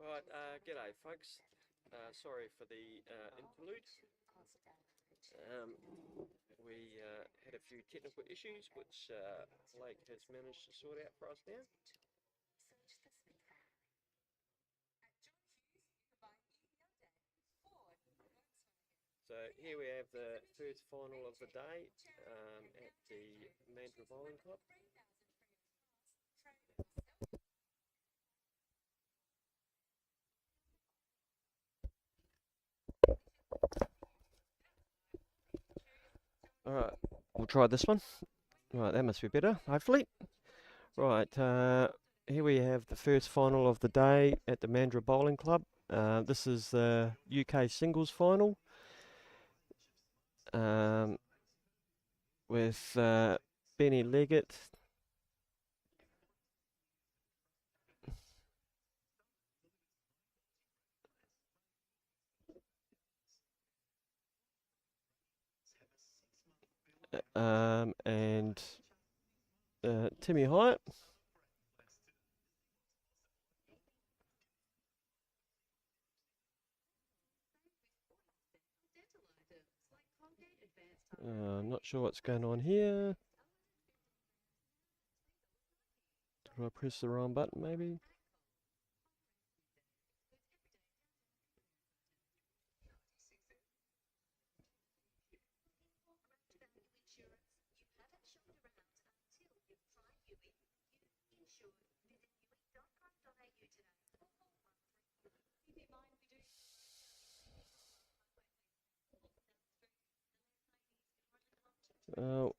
Right, g'day folks. Sorry for the interlude. We had a few technical issues which Blake has managed to sort out for us now. So here we have the first final of the day at the Mandurah Bowling Club. Alright, we'll try this one. Right, that must be better, hopefully. Right, here we have the first final of the day at the Mandurah Bowling Club. This is the UK singles final with Benny Leggett and Timmy HYATT. Not sure what's going on here. Did I press the wrong button maybe?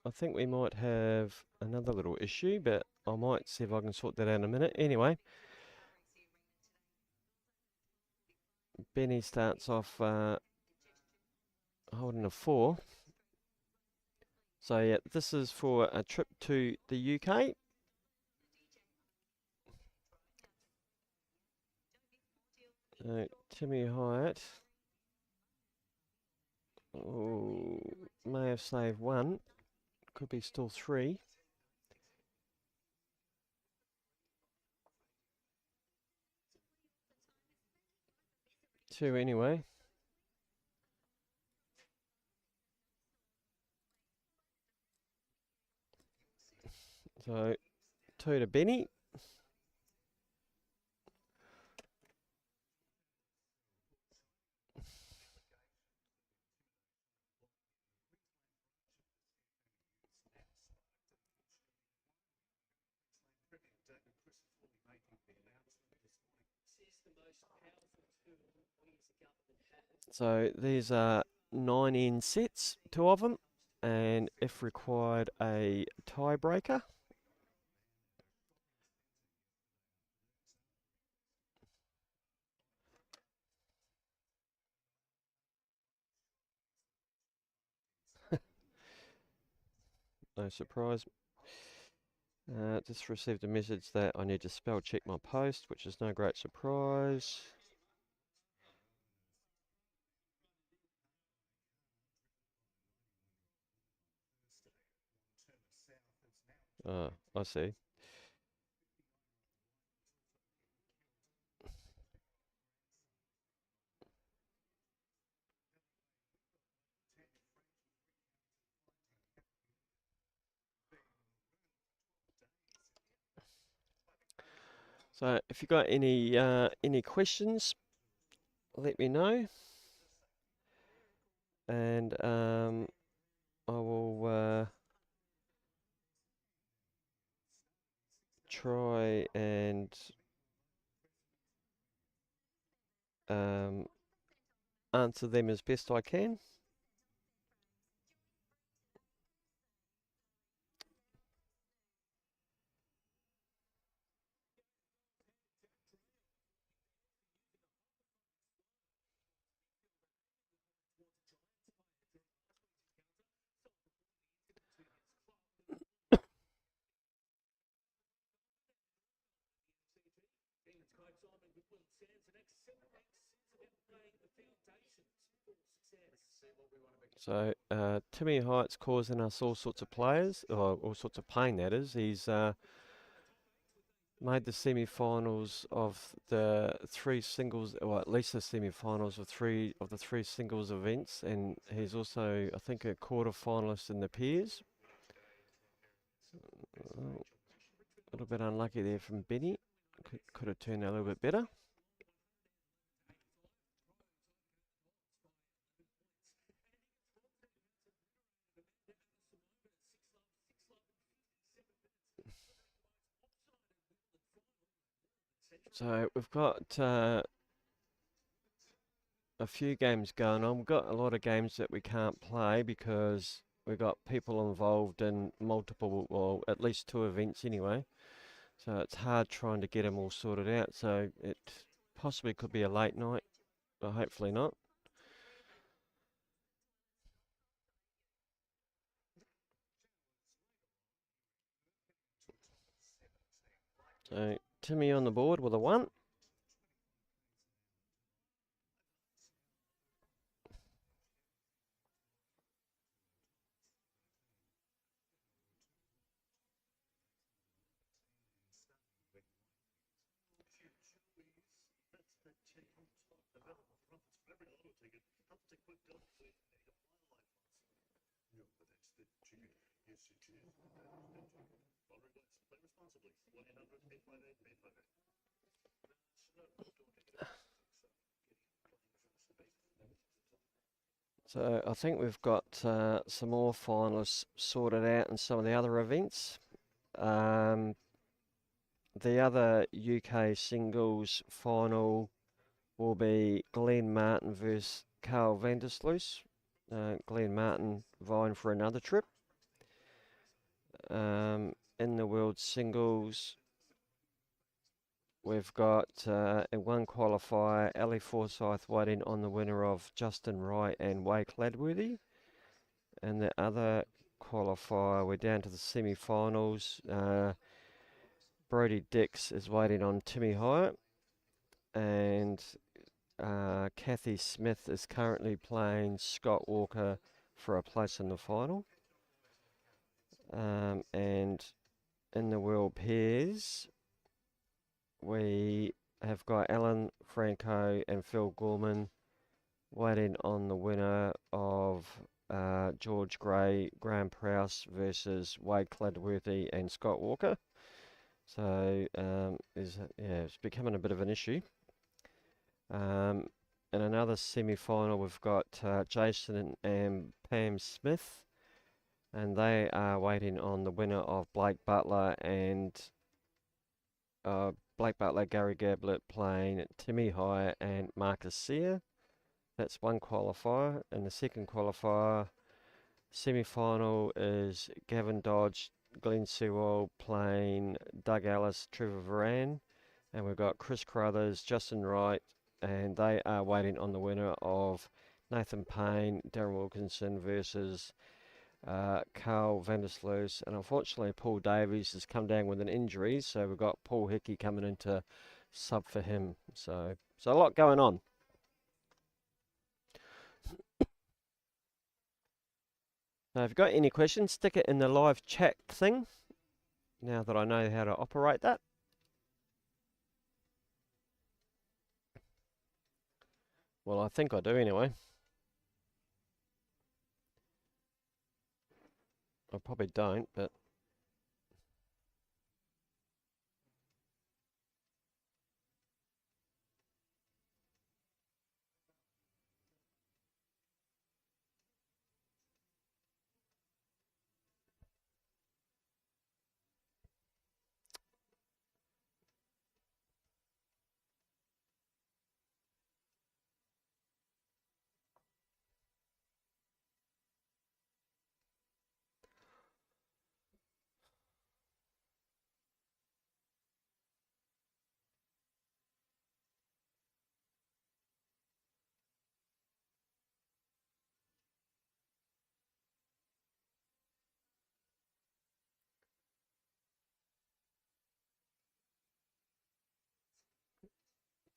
I think we might have another little issue, but I might see if I can sort that out in a minute. Anyway, Benny starts off holding a 4. So yeah, this is for a trip to the UK. Timmy HYATT. Oh, may have saved 1. Could be still 3. Two anyway. So 2 to Benny. So these are 9 end sets, 2 of them, and if required, a tiebreaker. No surprise. Just received a message that I need to spell check my post, which is no great surprise. I see. So if you got any questions, let me know, and I will try and answer them as best I can. So Timmy HYATT's causing us all sorts of players, or all sorts of pain. That is, he's made the semi-finals of the three singles, or at least the semi-finals of the three singles events, and he's also, I think, a quarter-finalist in the pairs. Oh, a little bit unlucky there from Benny. Could have turned out a little bit better. So we've got a few games going on. We've got a lot of games that we can't play because we've got people involved in multiple, well, at least two events anyway. So it's hard trying to get them all sorted out. So it possibly could be a late night, but hopefully not. So Timmy on the board with a 1. So I think we've got some more finalists sorted out in some of the other events. The other UK singles final will be Glenn Martin versus Carl Vandersloot. Glenn Martin vying for another trip. In the world singles, we've got in one qualifier, Ali Forsyth waiting on the winner of Justin Wright and Way Cladworthy. And the other qualifier, we're down to the semi-finals. Brody Dix is waiting on Timmy HYATT. And Kathy Smith is currently playing Scott Walker for a place in the final. And in the world pairs, we have got Alan Franco and Phil Gorman waiting on the winner of George Gray, Graham Prowse versus Wade Cladworthy and Scott Walker. So it's becoming a bit of an issue. In another semi-final, we've got Jason and Pam Smith, and they are waiting on the winner of Blake Butler and Gary Gablett playing Timmy HYATT and Marcus Sear. That's one qualifier. And the second qualifier, semi-final, is Gavin Dodge, Glenn Sewell playing Doug Ellis, Trevor Varan. And we've got Chris Carruthers, Justin Wright, and they are waiting on the winner of Nathan Payne, Darren Wilkinson versus Carl Vandersloot. And unfortunately, Paul Davies has come down with an injury, so we've got Paul Hickey coming in to sub for him. So a lot going on. Now, if you've got any questions, stick it in the live chat thing, now that I know how to operate that. Well, I think I do anyway. I probably don't, but...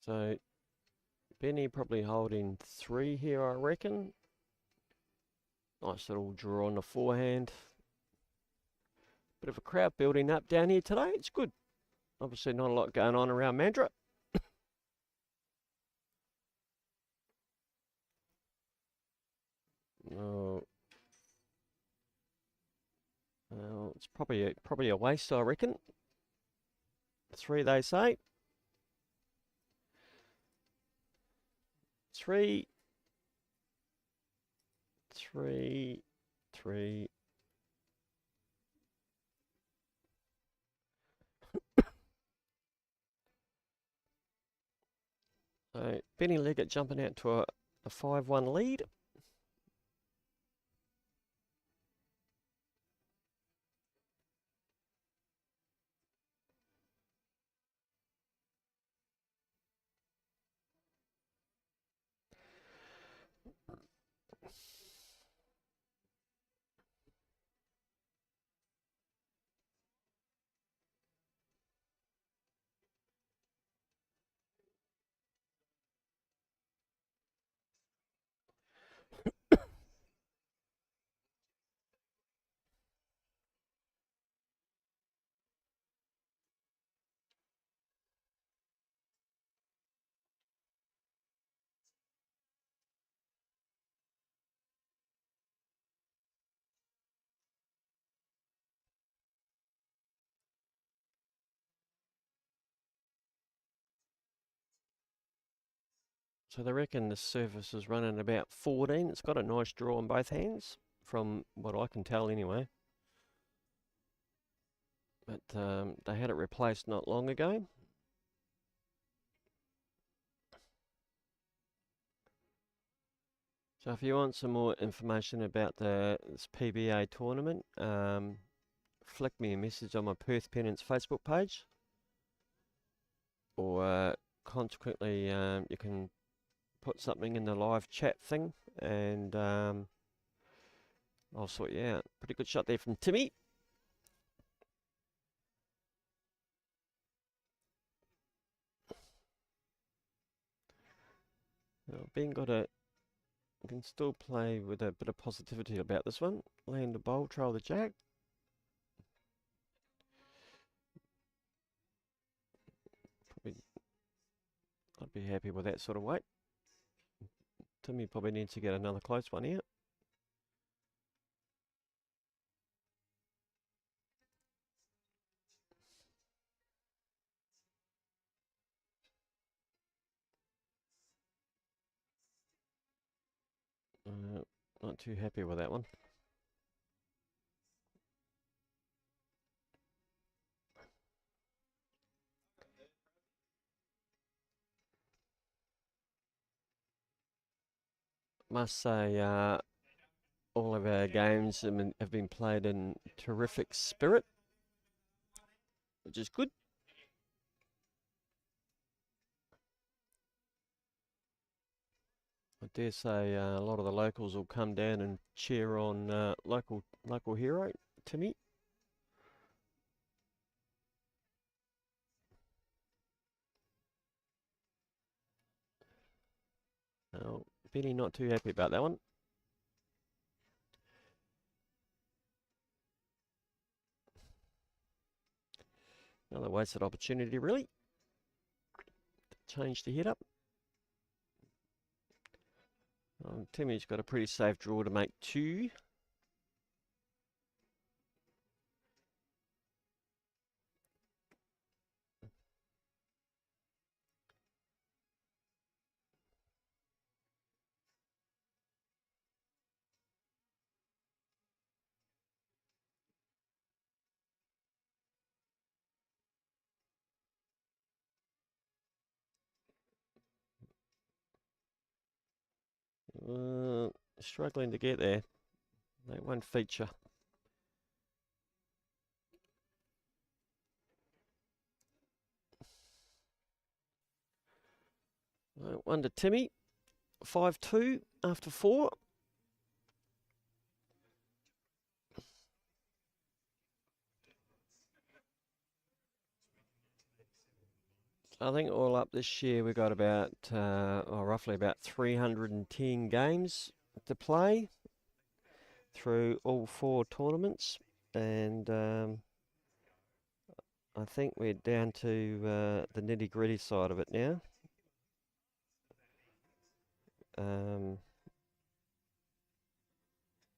So, Benny probably holding 3 here, I reckon. Nice little draw on the forehand. Bit of a crowd building up down here today. It's good. Obviously not a lot going on around Mandurah. Oh, well, it's probably a waste, I reckon. 3, they say. 3, 3, 3. So Benny Leggett jumping out to a 5-1 lead. So they reckon the surface is running about 14. It's got a nice draw on both hands, from what I can tell anyway. But they had it replaced not long ago. So if you want some more information about this PBA tournament, flick me a message on my Perth Pennants Facebook page, or consequently you can put something in the live chat thing, and I'll sort you out. Pretty good shot there from Timmy. Ben can still play with a bit of positivity about this one. Land the bowl, trail the jack. Probably, I'd be happy with that sort of weight. Timmy probably needs to get another close one out. Not too happy with that one. Must say, all of our games have been played in terrific spirit, which is good. I dare say a lot of the locals will come down and cheer on local hero, Timmy. Benny not too happy about that one. Another wasted opportunity, really. Change the head up. Timmy's got a pretty safe draw to make 2. Struggling to get there. They won't feature. One to Timmy. 5-2 after 4. I think all up this year we've got about, roughly about 310 games to play through all 4 tournaments, and I think we're down to the nitty-gritty side of it now.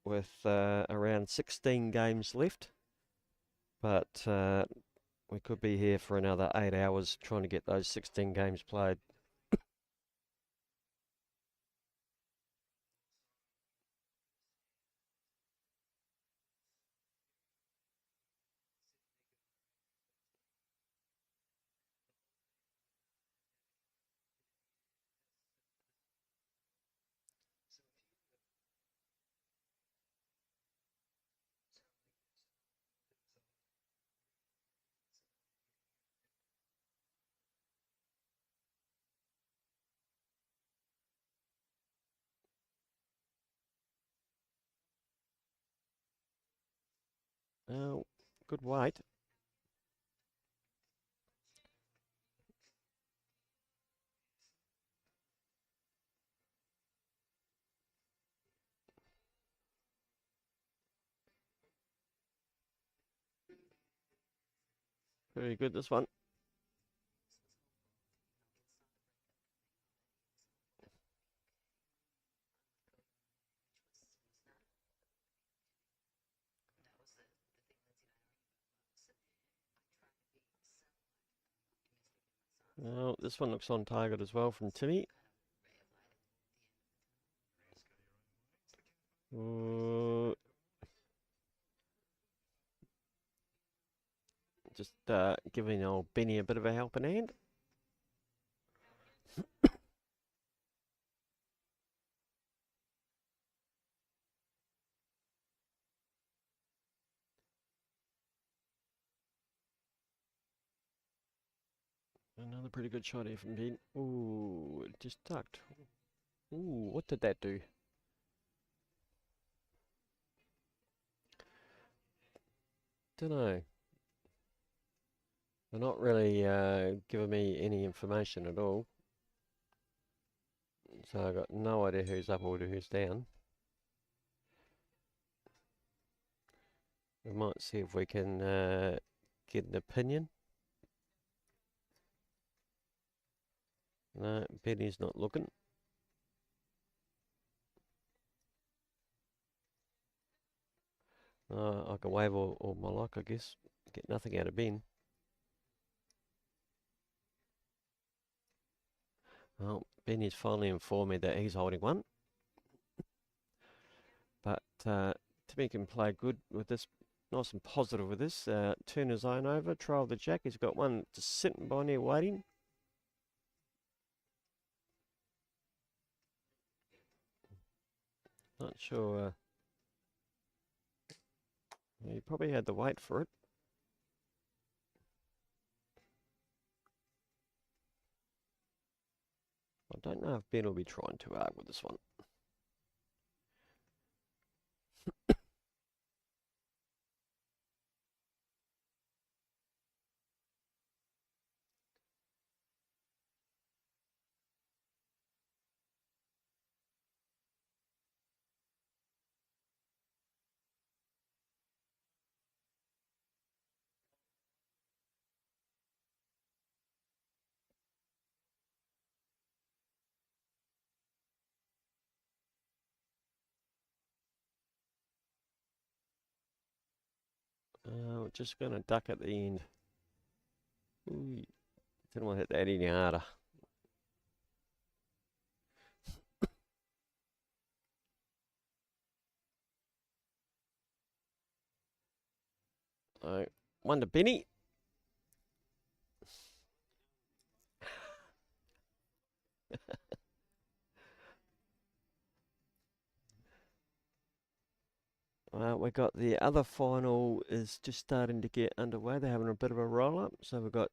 With around 16 games left, but we could be here for another 8 hours trying to get those 16 games played. Oh, good wait. Very good, this one. Oh, this one looks on target as well from Timmy. Just giving old Benny a bit of a helping hand. Another pretty good shot here from Ben. Ooh, it just ducked. Ooh, what did that do? Dunno. They're not really giving me any information at all. So I've got no idea who's up or who's down. We might see if we can get an opinion. No, Benny's not looking. I can wave all my luck, I guess. Get nothing out of Ben. Well, Benny's finally informed me that he's holding one. But Timmy can play good with this, nice and positive with this. Turn his own over, trial the jack. He's got one just sitting by near waiting. Not sure. He probably had to wait for it. I don't know if Ben will be trying too hard with this one. We're just going to duck at the end. Ooh, didn't want to hit that any harder. One to Benny. We got the other final is just starting to get underway. They're having a bit of a roll up. So we've got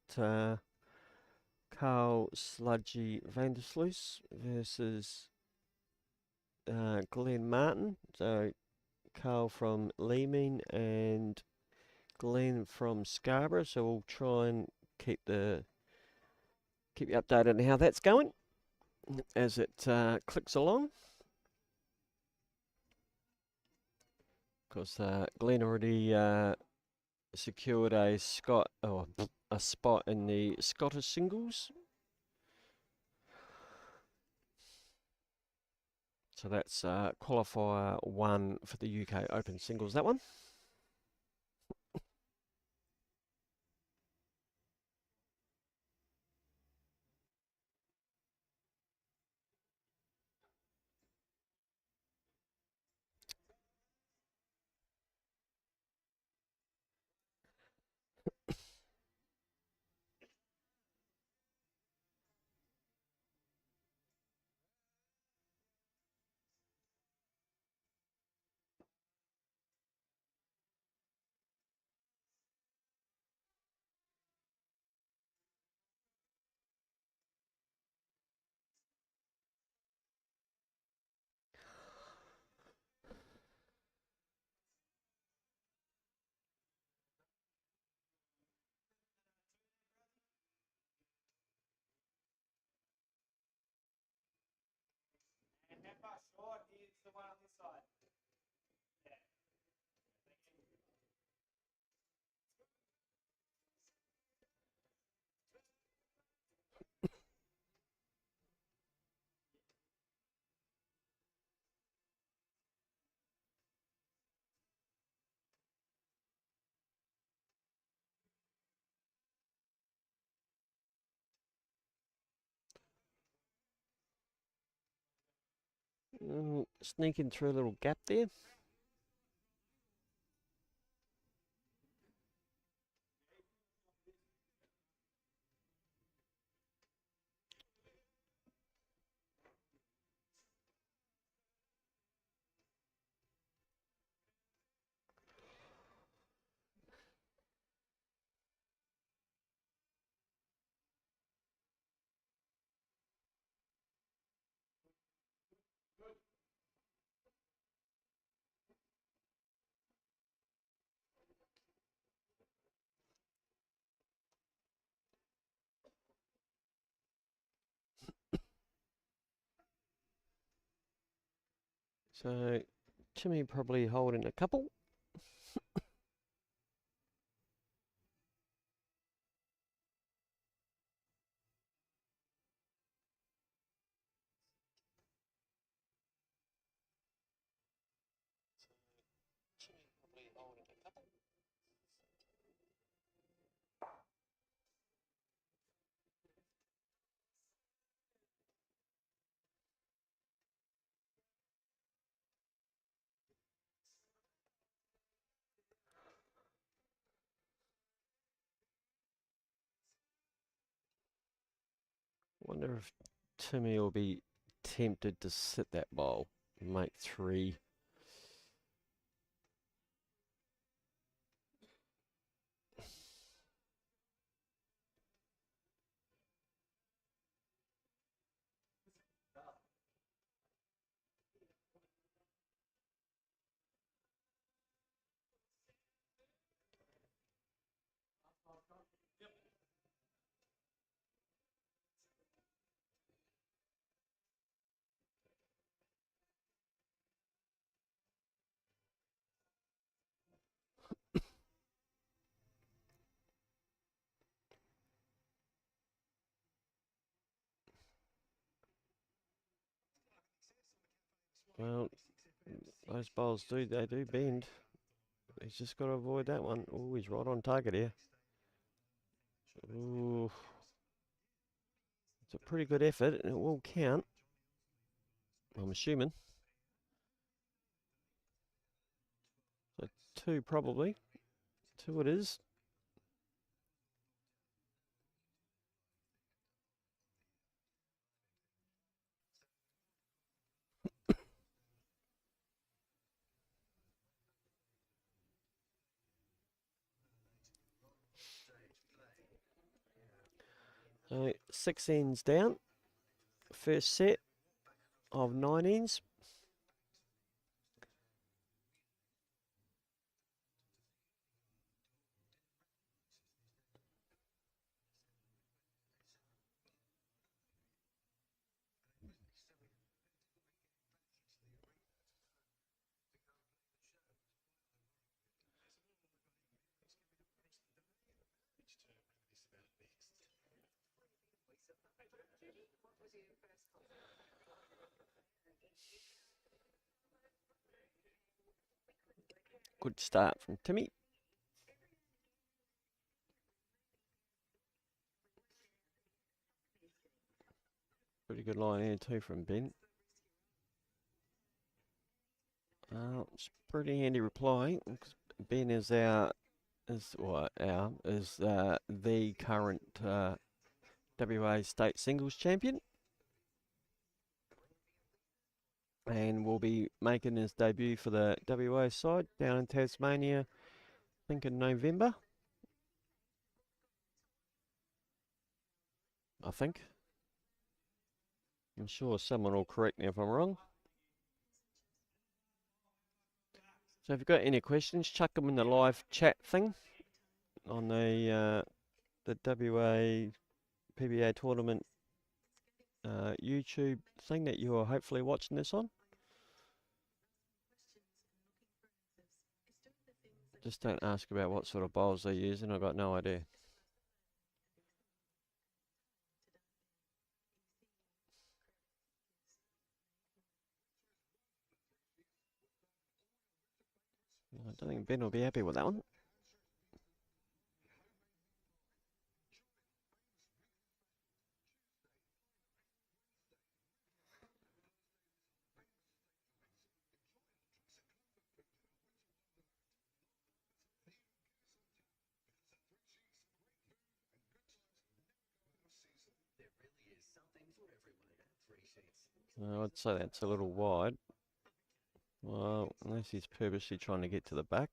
Carl Sludgy Vandersloot versus Glenn Martin. So Carl from Leeming and Glenn from Scarborough. So we'll try and keep you updated on how that's going as it clicks along. Because Glenn already secured a a spot in the Scottish singles. So that's qualifier 1 for the UK Open singles, that one. Sneaking through a little gap there. So Timmy probably holding a couple. Wonder if Timmy will be tempted to sit that bowl, make 3. Well, those bowls they do bend. He's just got to avoid that one. Oh, he's right on target here. Ooh, it's a pretty good effort, and it will count. I'm assuming. So 2 probably. 2 it is. So 6 ends down. First set of 9 ends. Good start from Timmy. Pretty good line here too from Ben. It's pretty handy reply. Ben is the current WA state singles champion, and will be making his debut for the WA side down in Tasmania, I think in November. I think. I'm sure someone will correct me if I'm wrong. So if you've got any questions, chuck them in the live chat thing on the WA PBA tournament YouTube thing that you are hopefully watching this on. Just don't ask about what sort of bowls they're using. I've got no idea. I don't think Ben will be happy with that one. I'd say that's a little wide. Well, unless he's purposely trying to get to the back.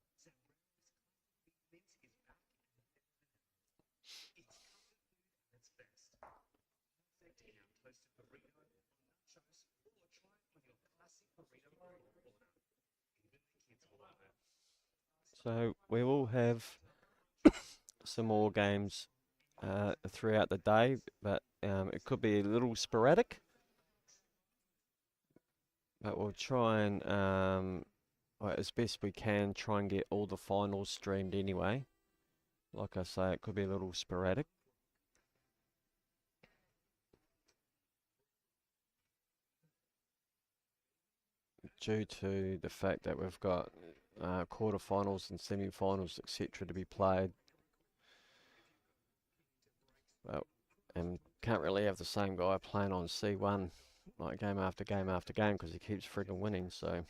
So we will have some more games throughout the day, but it could be a little sporadic. But we'll try and, as best we can, try and get all the finals streamed anyway. Like I say, it could be a little sporadic. Due to the fact that we've got quarterfinals and semi-finals, etc. to be played. Well, and can't really have the same guy playing on C1 like game after game after game because he keeps friggin' winning, so.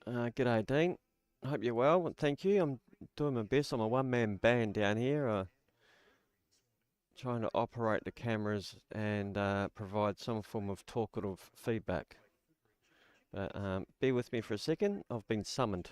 G'day, Dean. Hope you're well. Thank you. I'm doing my best. I'm a one-man band down here, trying to operate the cameras and provide some form of talkative feedback. But bear with me for a second. I've been summoned.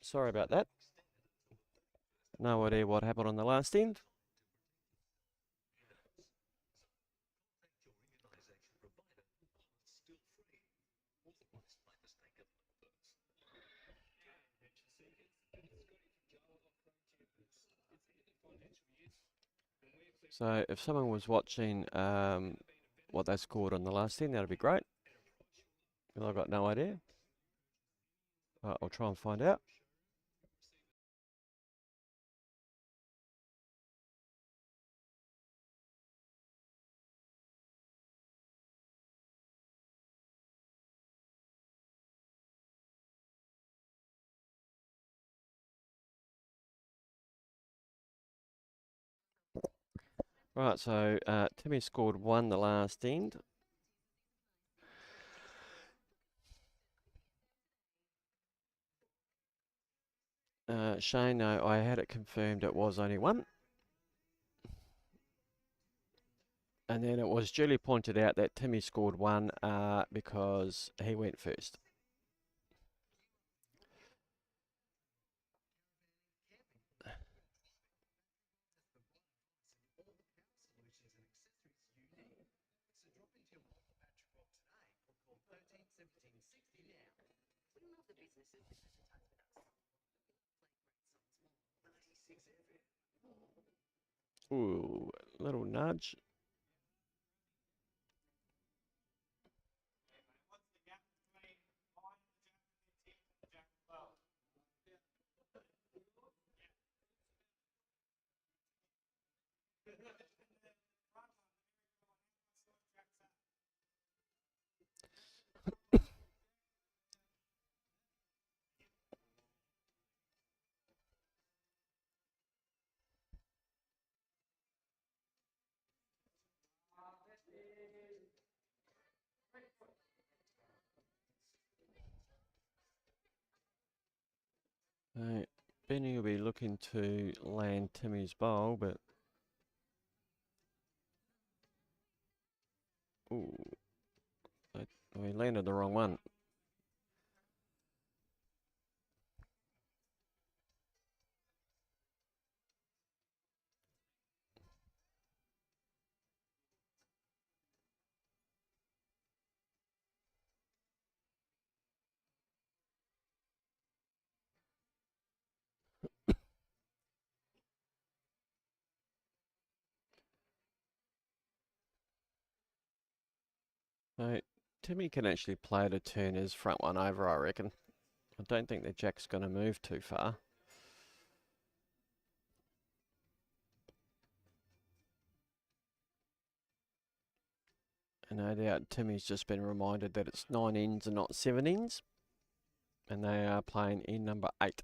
Sorry about that. No idea what happened on the last end. So if someone was watching what they scored on the last 10, that'd be great. Well, I've got no idea. I'll try and find out. Right, so Timmy scored 1 the last end. Shane, no, I had it confirmed it was only 1. And then it was duly pointed out that Timmy scored 1 because he went first. Ooh, little nudge. Right, Benny will be looking to land Timmy's bowl, but ooh, we landed the wrong one. Right, Timmy can actually play to turn his front one over, I reckon. I don't think the jack's going to move too far. And no doubt Timmy's just been reminded that it's 9 ends and not 7 ends. And they are playing end number 8.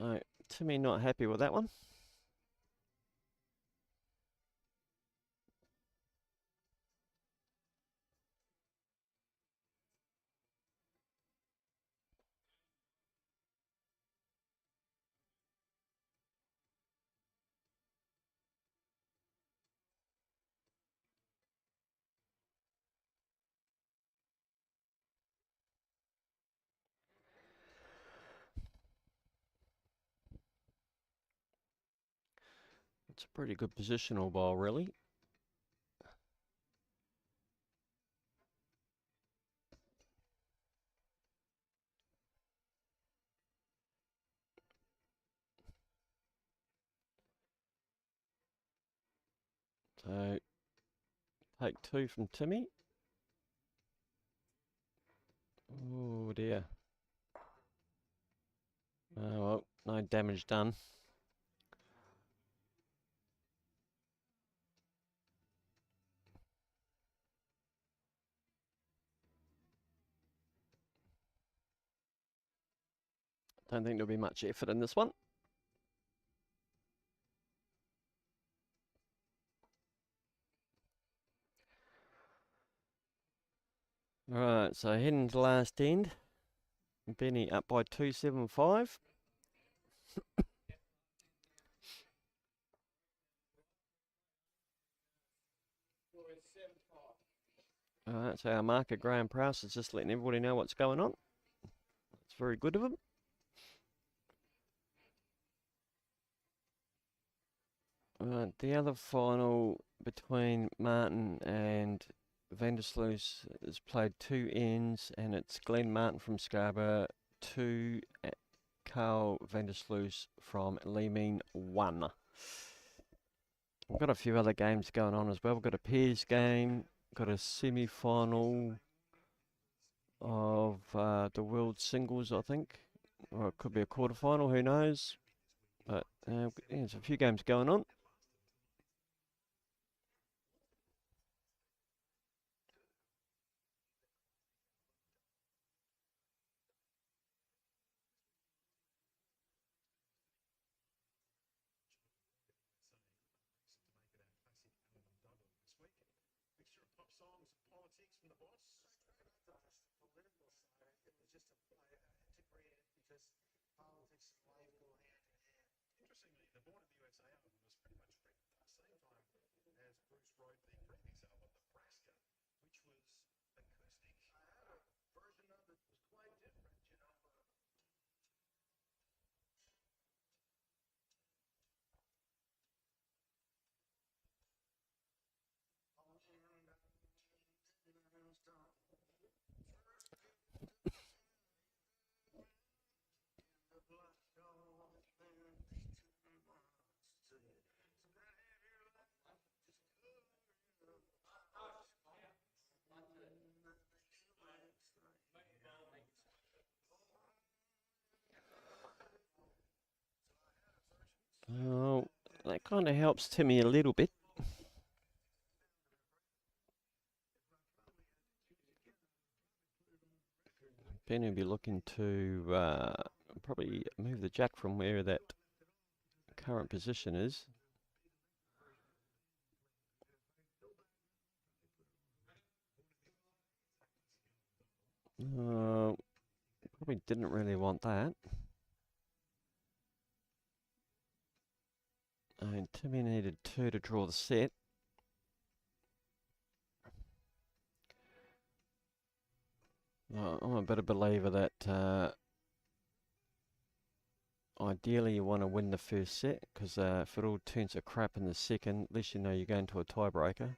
Right, Timmy not happy with that one. It's a pretty good positional ball, really. So, take 2 from Timmy. Oh dear. Oh well, no damage done. Don't think there'll be much effort in this one. Right, so heading to last end. Benny up by 275. Alright, so our marker, Graham Prowse, is just letting everybody know what's going on. It's very good of him. Right, the other final between Martin and Vandersloot is played 2 ends, and it's Glenn Martin from Scarborough 2, Carl Vandersloot from Leeming 1. We've got a few other games going on as well. We've got a pairs game, got a semi-final of the World Singles, I think. Or it could be a quarter-final, who knows. But there's a few games going on. Oh, that kind of helps Timmy a little bit. Ben will be looking to probably move the jack from where that current position is. Probably didn't really want that. And Timmy needed 2 to draw the set. I'm a bit of a believer that ideally you want to win the first set, because if it all turns to crap in the second, at least you know you're going to a tiebreaker.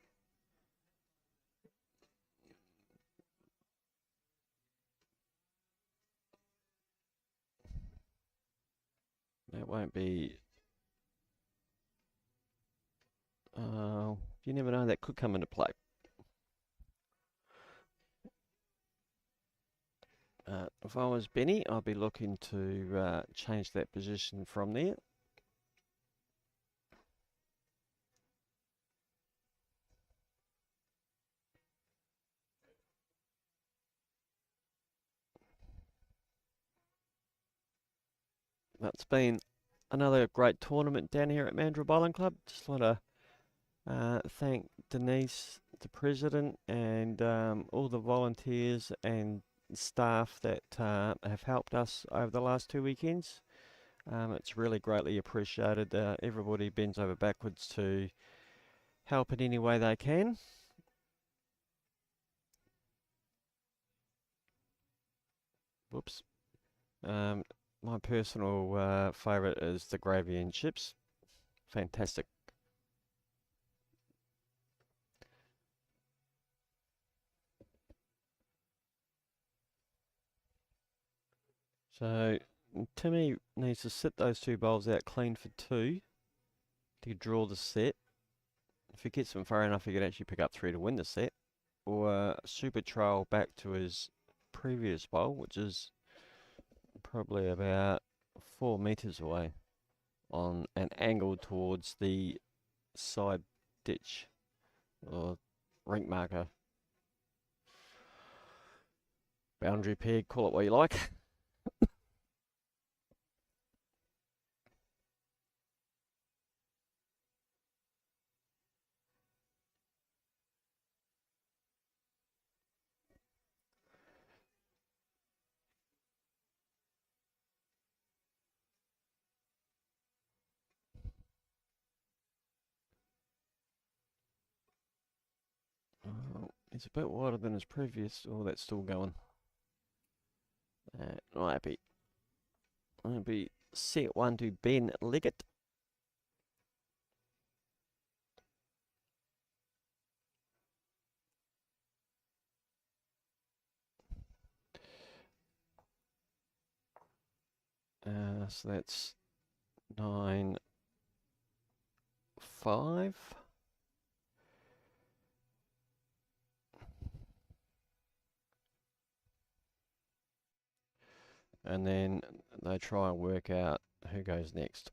That won't be... you never know, that could come into play. If I was Benny, I'd be looking to change that position from there. That's been another great tournament down here at Mandurah Bowling Club. Just want to thank Denise, the president, and all the volunteers and staff that have helped us over the last 2 weekends. It's really greatly appreciated. Everybody bends over backwards to help in any way they can. Whoops. My personal favourite is the gravy and chips. Fantastic. So Timmy needs to sit those 2 bowls out clean for 2 to draw the set. If he gets them far enough, he could actually pick up 3 to win the set, or super trail back to his previous bowl, which is probably about 4 meters away on an angle towards the side ditch or rink marker, boundary peg, call it what you like. He's a bit wider than his previous. Oh, that's still going. Not happy. That'll be set one to Ben Leggett. So that's 9-5. And then they try and work out who goes next.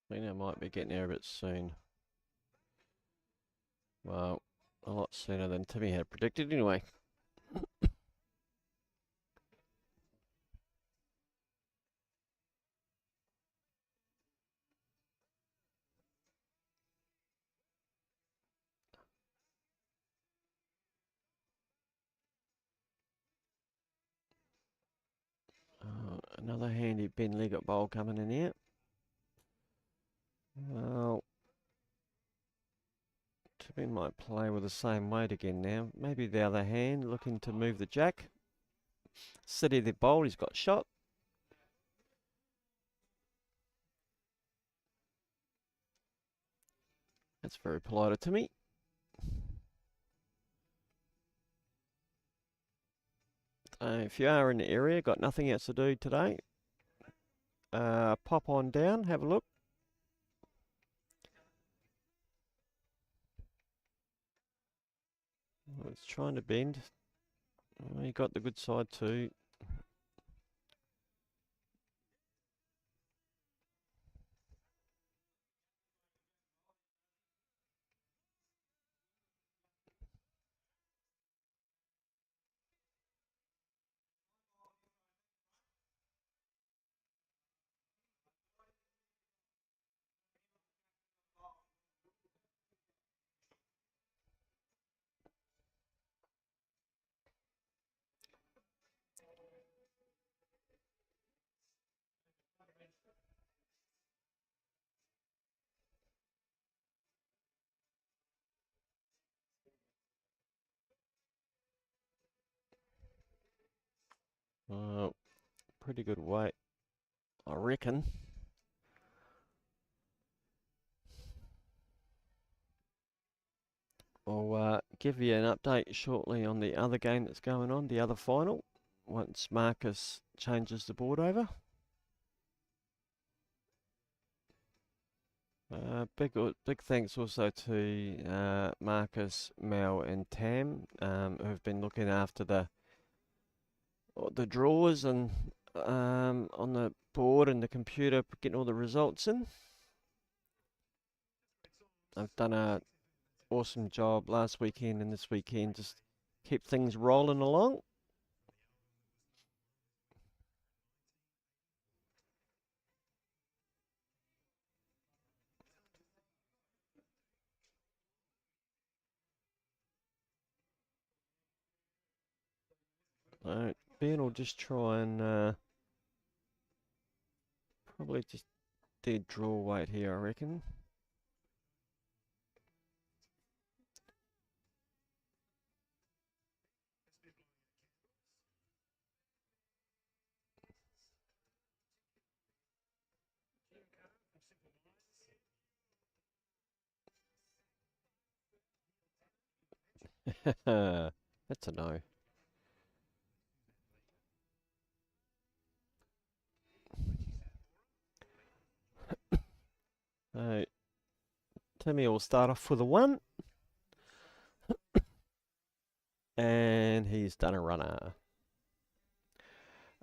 I think I might be getting there a bit soon. Well, a lot sooner than Timmy had predicted anyway. Another handy Ben Leggett bowl coming in here. Well, Timmy might play with the same weight again now. Maybe the other hand, looking to move the jack. City the bowl, he's got shot. That's very polite of Timmy. If you are in the area, got nothing else to do today, pop on down, have a look. Well, it's trying to bend. Well, you got the good side too. Pretty good weight, I reckon. I'll give you an update shortly on the other game that's going on, the other final, once Marcus changes the board over. Big thanks also to Marcus, Mel, and Tam, who've been looking after the drawers and on the board and the computer, getting all the results in. I've done a awesome job last weekend and this weekend, just keep things rolling along. All right. Ben will just try and probably just dead draw weight here, I reckon. That's a no. So Timmy will start off with a 1. And he's done a runner.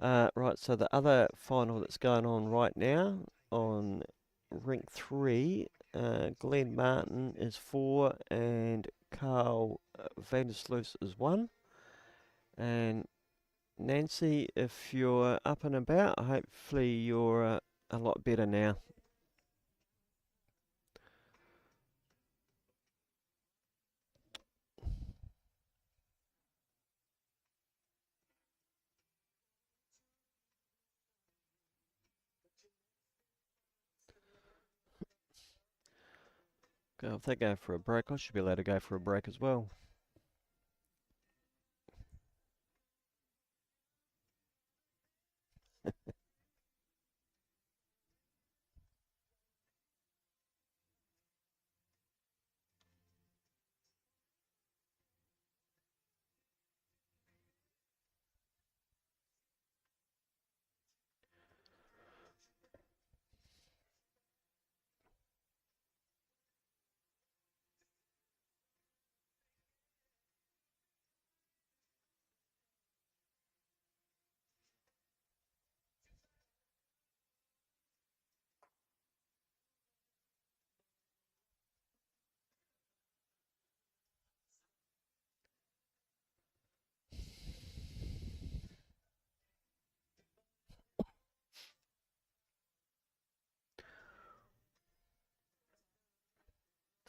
Right, so the other final that's going on right now on rink 3, Glenn Martin is 4 and Carl Vandersloot is 1. And Nancy, if you're up and about, hopefully you're a lot better now. If they go for a break, I should be allowed to go for a break as well.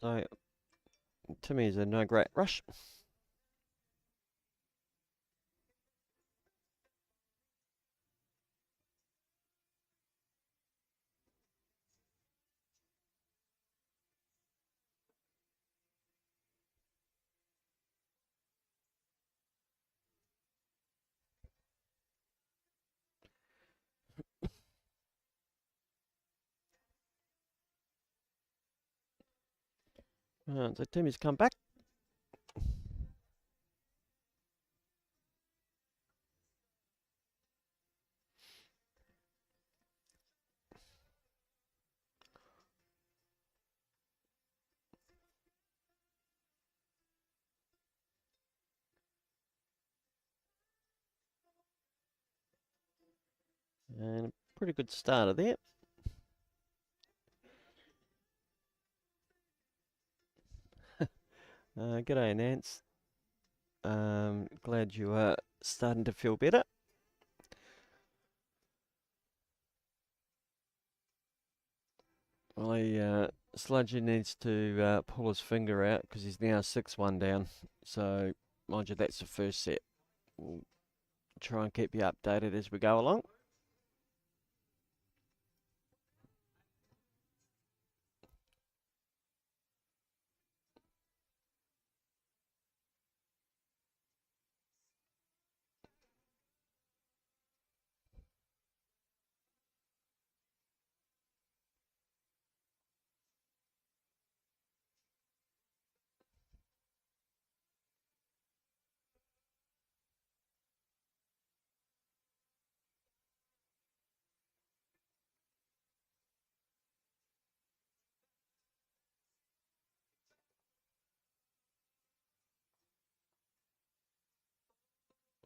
So, Timmy's a no great rush. So Timmy's come back. And a pretty good starter there. G'day, Nance. Glad you are starting to feel better. Well, Sludgy needs to pull his finger out because he's now 6-1 down. So, mind you, that's the first set. We'll try and keep you updated as we go along.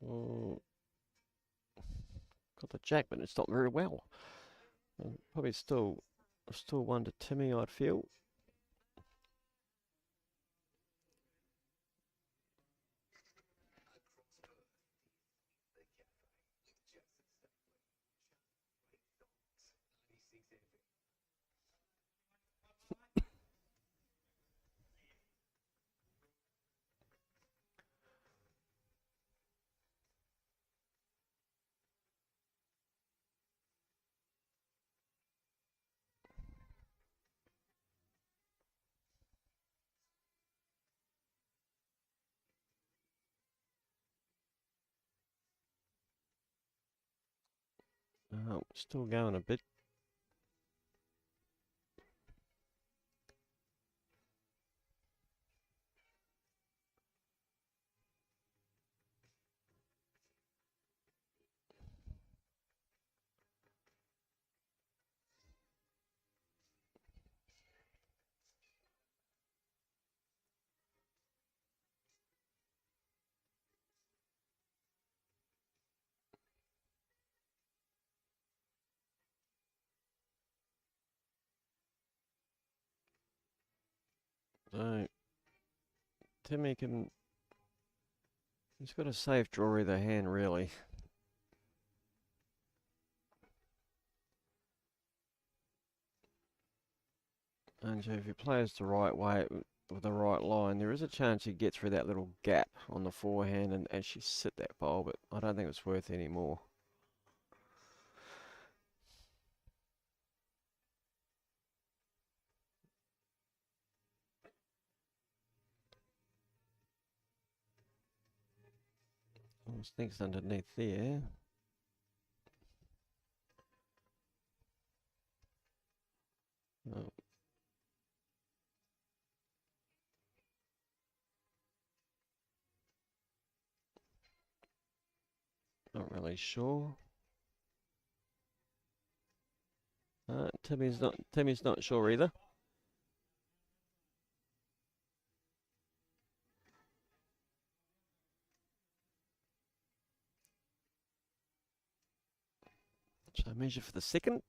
Oh, got the jack, but it's not very well. Probably still 1 to Timmy, I'd feel. Oh, still going a bit. So, Timmy can... He's got a safe draw either hand, really. And so if he plays the right way with the right line, there is a chance he gets through that little gap on the forehand and actually sit that bowl, but I don't think it's worth any more. Well, Sneaks underneath there. Oh. Not really sure. Timmy's not sure either. So measure for the second.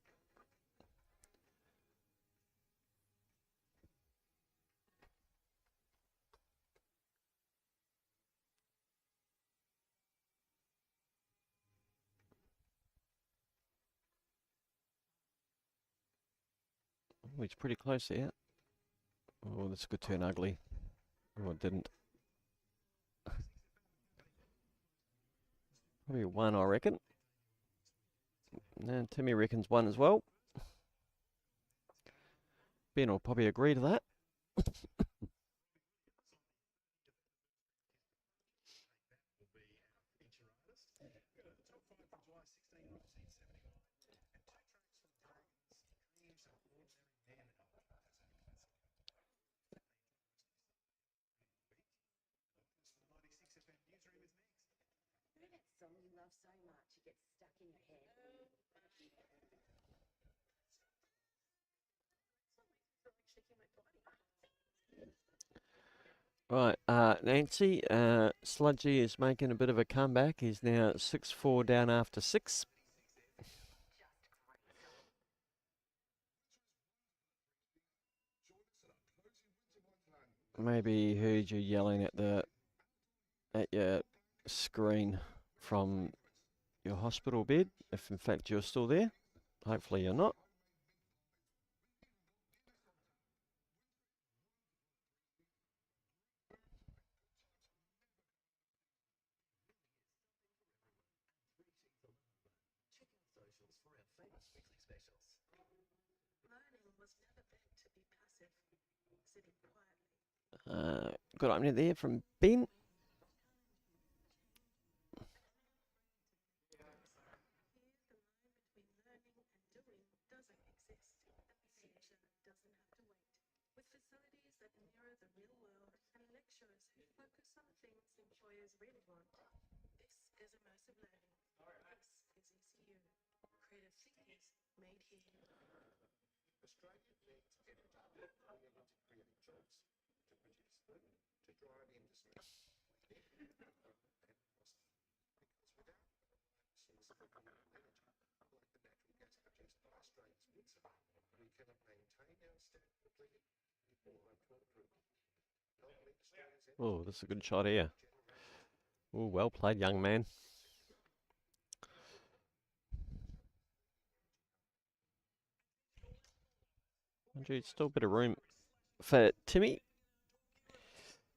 Oh, he's pretty close there. Oh, this could turn ugly. Oh, it didn't. Probably one, I reckon. And Timmy reckons one as well. Ben will probably agree to that. Song you love so much, it gets stuck in your head. Right, Nancy, Sludgy is making a bit of a comeback. He's now 6-4 down after 6. Maybe he heard you yelling at your screen from your hospital bed, if in fact you're still there. Hopefully you're not. Good opening there from Ben. Oh, this is a good shot here. Oh, well played, young man. Andrew, still a bit of room for Timmy.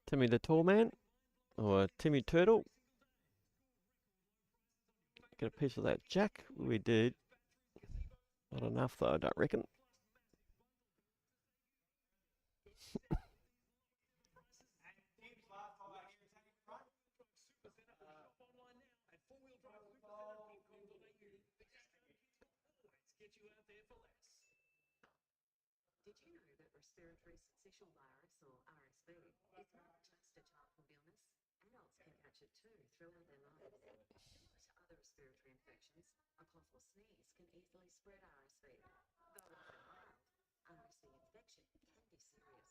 Timmy the tall man, or Timmy Turtle. Get a piece of that jack. We did. Not enough though, I don't reckon. Did you know that respiratory syncytial virus, or RSV, is not just a childhood illness? Adults can catch it too throughout their lives. Similar to other respiratory infections, a cough or sneeze can easily spread RSV. Though often mild, RSV infection can be serious. Older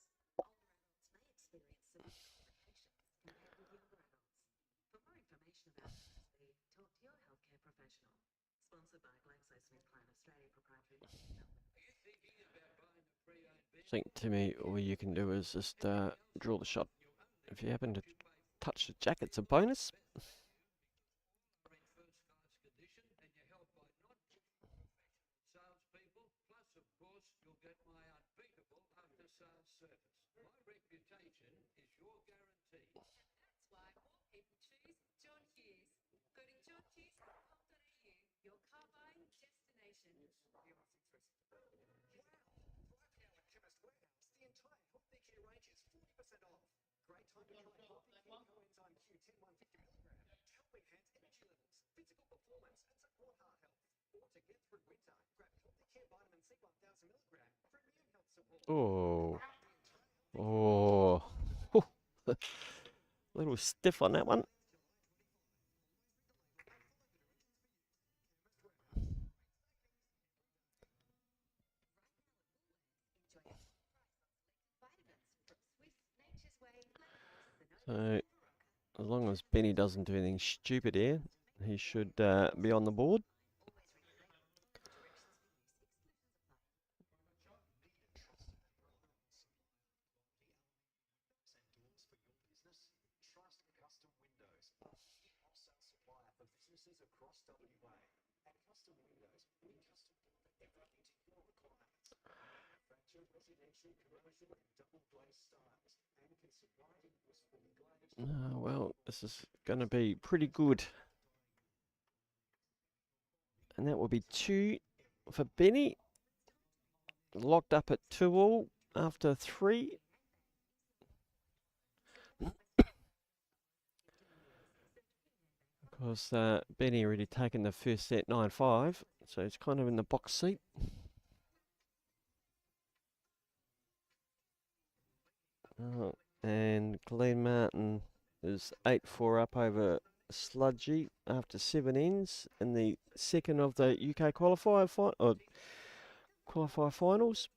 adults may experience severe complications compared with younger adults. For more information about RSV, talk to your healthcare professional. Sponsored by GlaxoSmithKline Australia Proprietary Limited, Melbourne. I think, Timmy, all you can do is just draw the shot. If you happen to touch the jack, it's a bonus. That's why more people choose John Hughes. Go to johnhughes.com.au, your car buying destination. Chemist Warehouse, the entire Healthy Care range is 40% off. Great time to try Healthy Care Coenzyme Q10 150 milligram to help enhance energy levels, physical performance, and support heart health. Or to get through winter, grab Healthy Care Vitamin C 1000 milligram for immune health support. Oh, oh, a little stiff on that one. So, as long as Benny doesn't do anything stupid here, he should be on the board. Trust Custom Windows, wholesale supplier for businesses across WA. At Custom Windows, we custom deliver everything to your requirements. Manufacture residential, commercial, and double glazed styles, and can supply windows fully glazed. Well, this is going to be pretty good. And that will be 2 for Benny. Locked up at 2-all after 3. Because Benny already taken the first set 9-5, so it's kind of in the box seat. And Glenn Martin is 8-4 up over Sludgy after 7 ends in the second of the UK qualifier finals.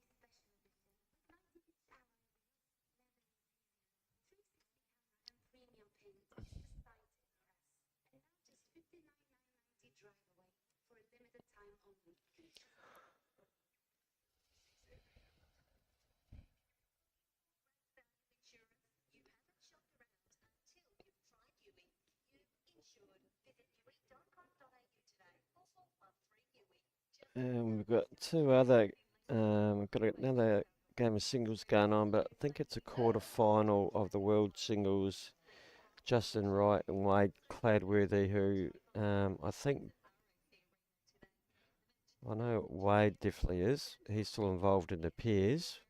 And we've got two other, we've got another game of singles going on, but I think it's a quarter final of the World Singles. Justin Wright and Wade Cladworthy, who I think, I know Wade definitely is. He's still involved in the pairs.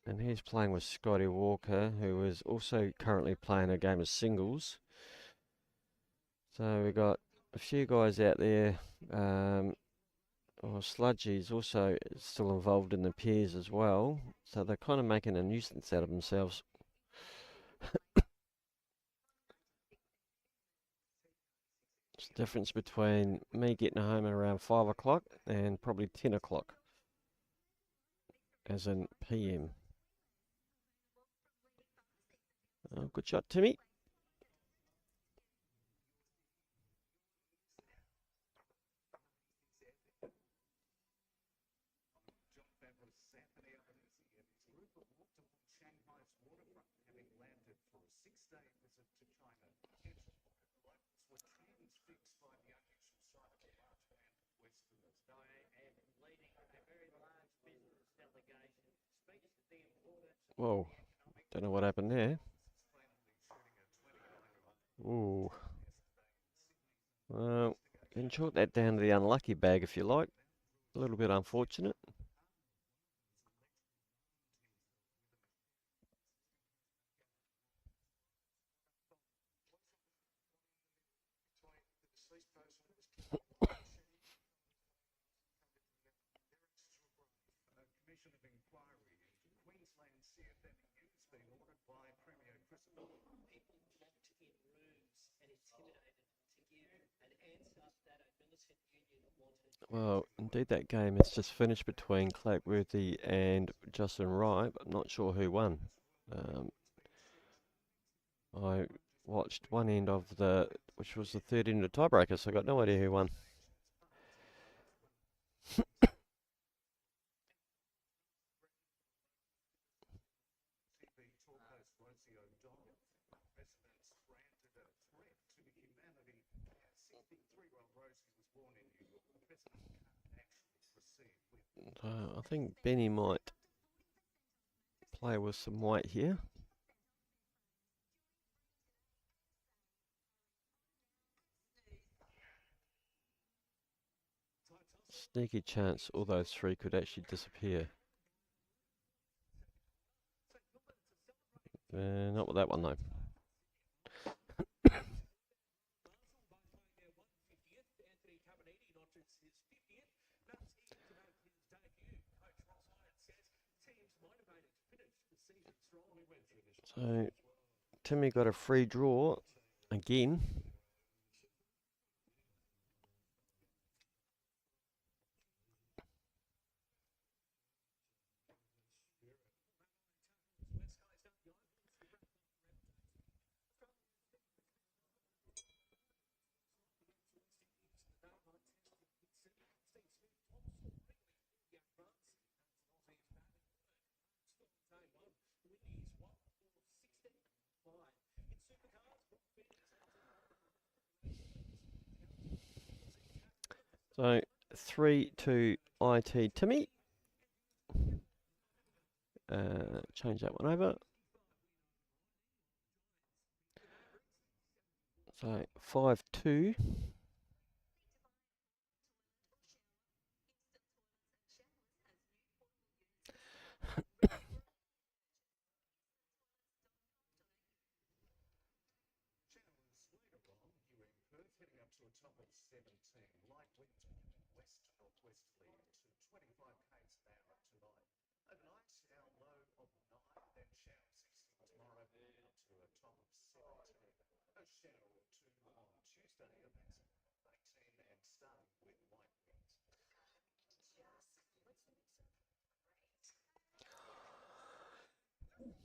And he's playing with Scotty Walker, who is also currently playing a game of singles. So we've got a few guys out there. Sludgy's also still involved in the pairs as well. So they're kind of making a nuisance out of themselves. It's the difference between me getting home at around 5 o'clock and probably 10 o'clock. As in PM. Oh, good shot, Timmy. Whoa, don't know what happened there. Ooh. Well, you can chalk that down to the unlucky bag if you like. A little bit unfortunate. Commission of Inquiry into Queensland CFM news being ordered by Premier Christopher. People locked in rooms and intimidated to give an answer that a militant union wanted. Well, indeed, that game has just finished between Clackworthy and Justin Wright, but I'm not sure who won. I watched one end of which was the third end of the tiebreaker, so I got no idea who won. TV talk host Rosie O'Donnell. Residents branded a threat to humanity. 63-year-old Rosie was born in New York. The president can't actually proceed with. I think Benny might play with some white here. Sneaky chance all those three could actually disappear. Not with that one though. So Timmy got a free draw again. So 3-2 IT Timmy. Change that one over. So 5-2. Heading up to a top of 17. Light winds west to northwesterly to 25 k's an hour tonight. Overnight, our low of 9, then shower 16 tomorrow, up to a top of 17. A shower or 2 on Tuesday, a maximum of 18, and starting with light winds.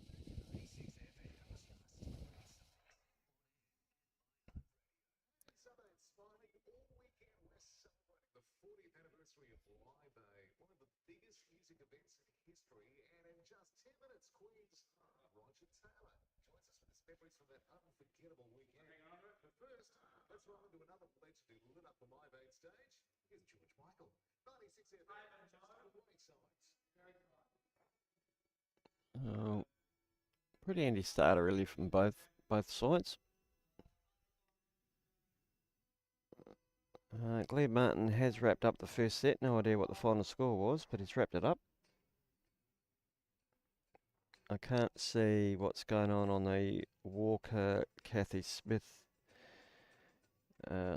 Southern smiling all weekend. We're celebrating the 40th anniversary of Live Aid, one of the biggest music events in history. And in just 10 minutes, Queen's Roger Taylor joins us with his memories from that unforgettable weekend. But first, let's roll into another legend who lit up the Live Aid stage. Here's George Michael, 96 FM, just away sides. Pretty handy starter really from both sides. Gleb Martin has wrapped up the first set. No idea what the final score was, but he's wrapped it up. I can't see what's going on the Walker Kathy Smith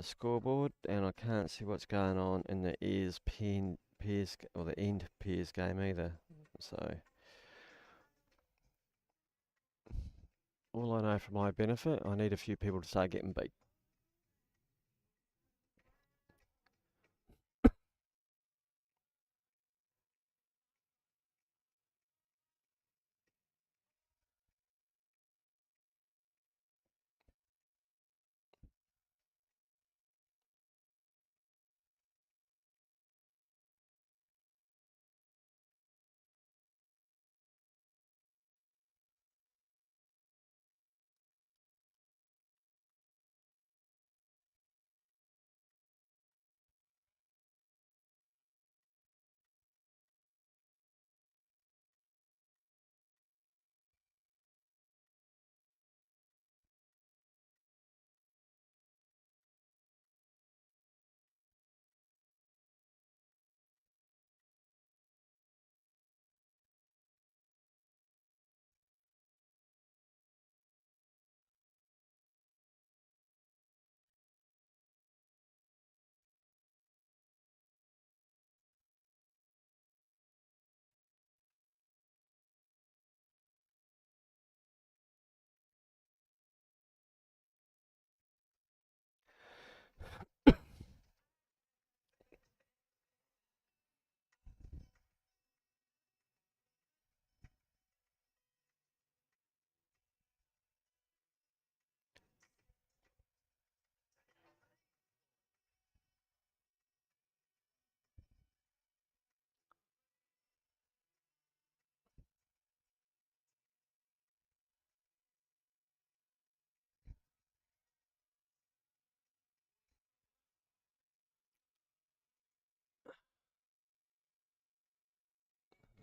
scoreboard, and I can't see what's going on in the Pears or the end Pears game either. So all I know for my benefit, I need a few people to start getting beat.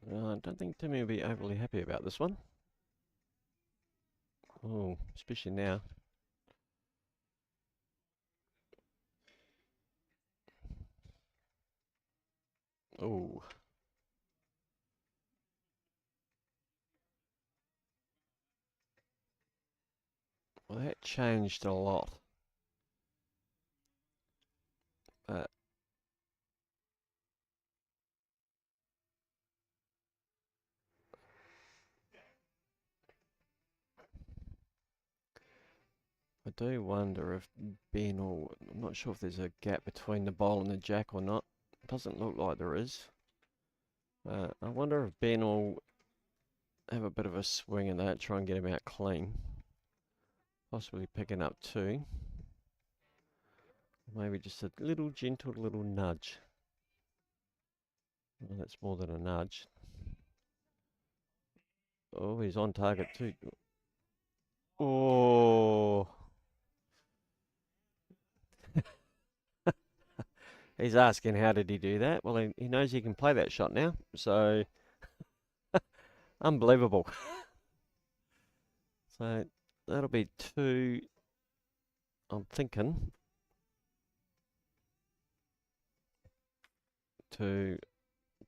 I don't think Timmy will be overly happy about this one. Oh, especially now. Oh. Well, that changed a lot. But I do wonder if Ben or I'm not sure if there's a gap between the bowl and the jack or not. Doesn't look like there is. I wonder if Ben will have a bit of a swing in that, try and get him out clean. Possibly picking up two. Maybe just a little gentle little nudge. Well, that's more than a nudge. Oh, he's on target too. Oh. He's asking how did he do that? Well, he knows he can play that shot now. So, unbelievable. So, that'll be two, I'm thinking, to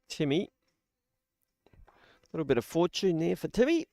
Timmy. A little bit of fortune there for Timmy.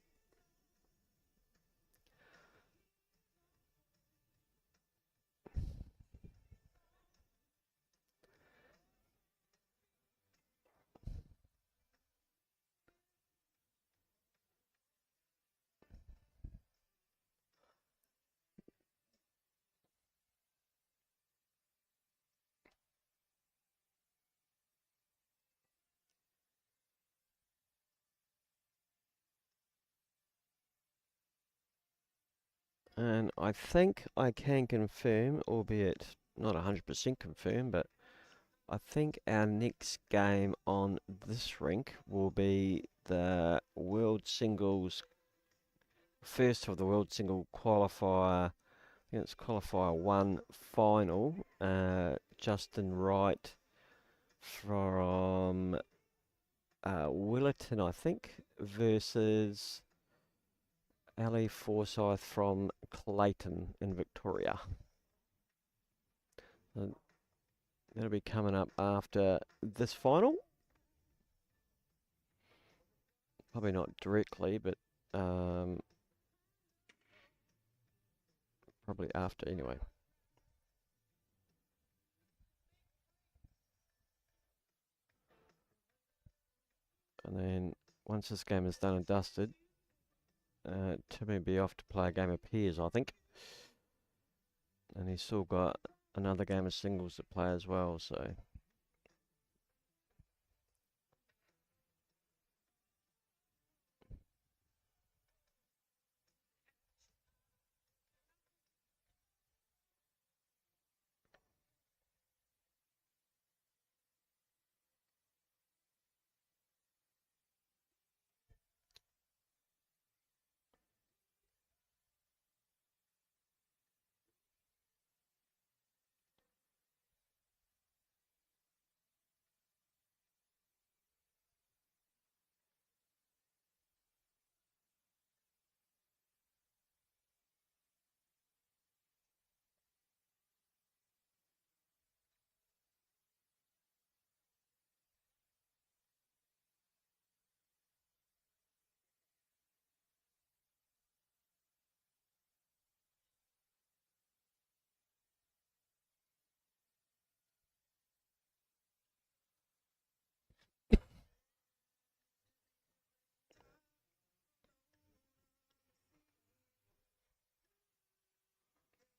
And I think I can confirm, albeit not 100% confirm, but I think our next game on this rink will be the World Singles, first of the World Single Qualifier. I think it's Qualifier 1 final. Justin Wright from Willerton, I think, versus Ali Forsyth from Clayton in Victoria. That'll be coming up after this final. Probably not directly, but probably after anyway. And then once this game is done and dusted, Timmy will be off to play a game of pairs, I think. And he's still got another game of singles to play as well, so.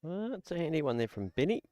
It's a handy one there from Benny.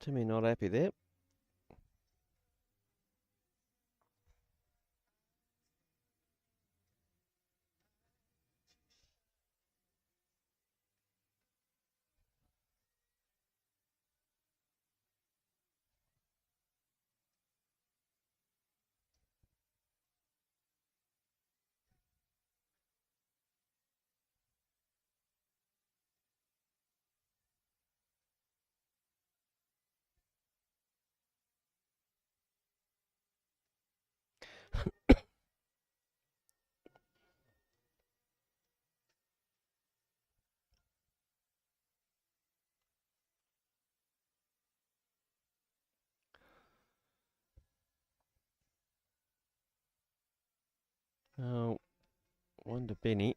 Timmy not happy there. One to Benny.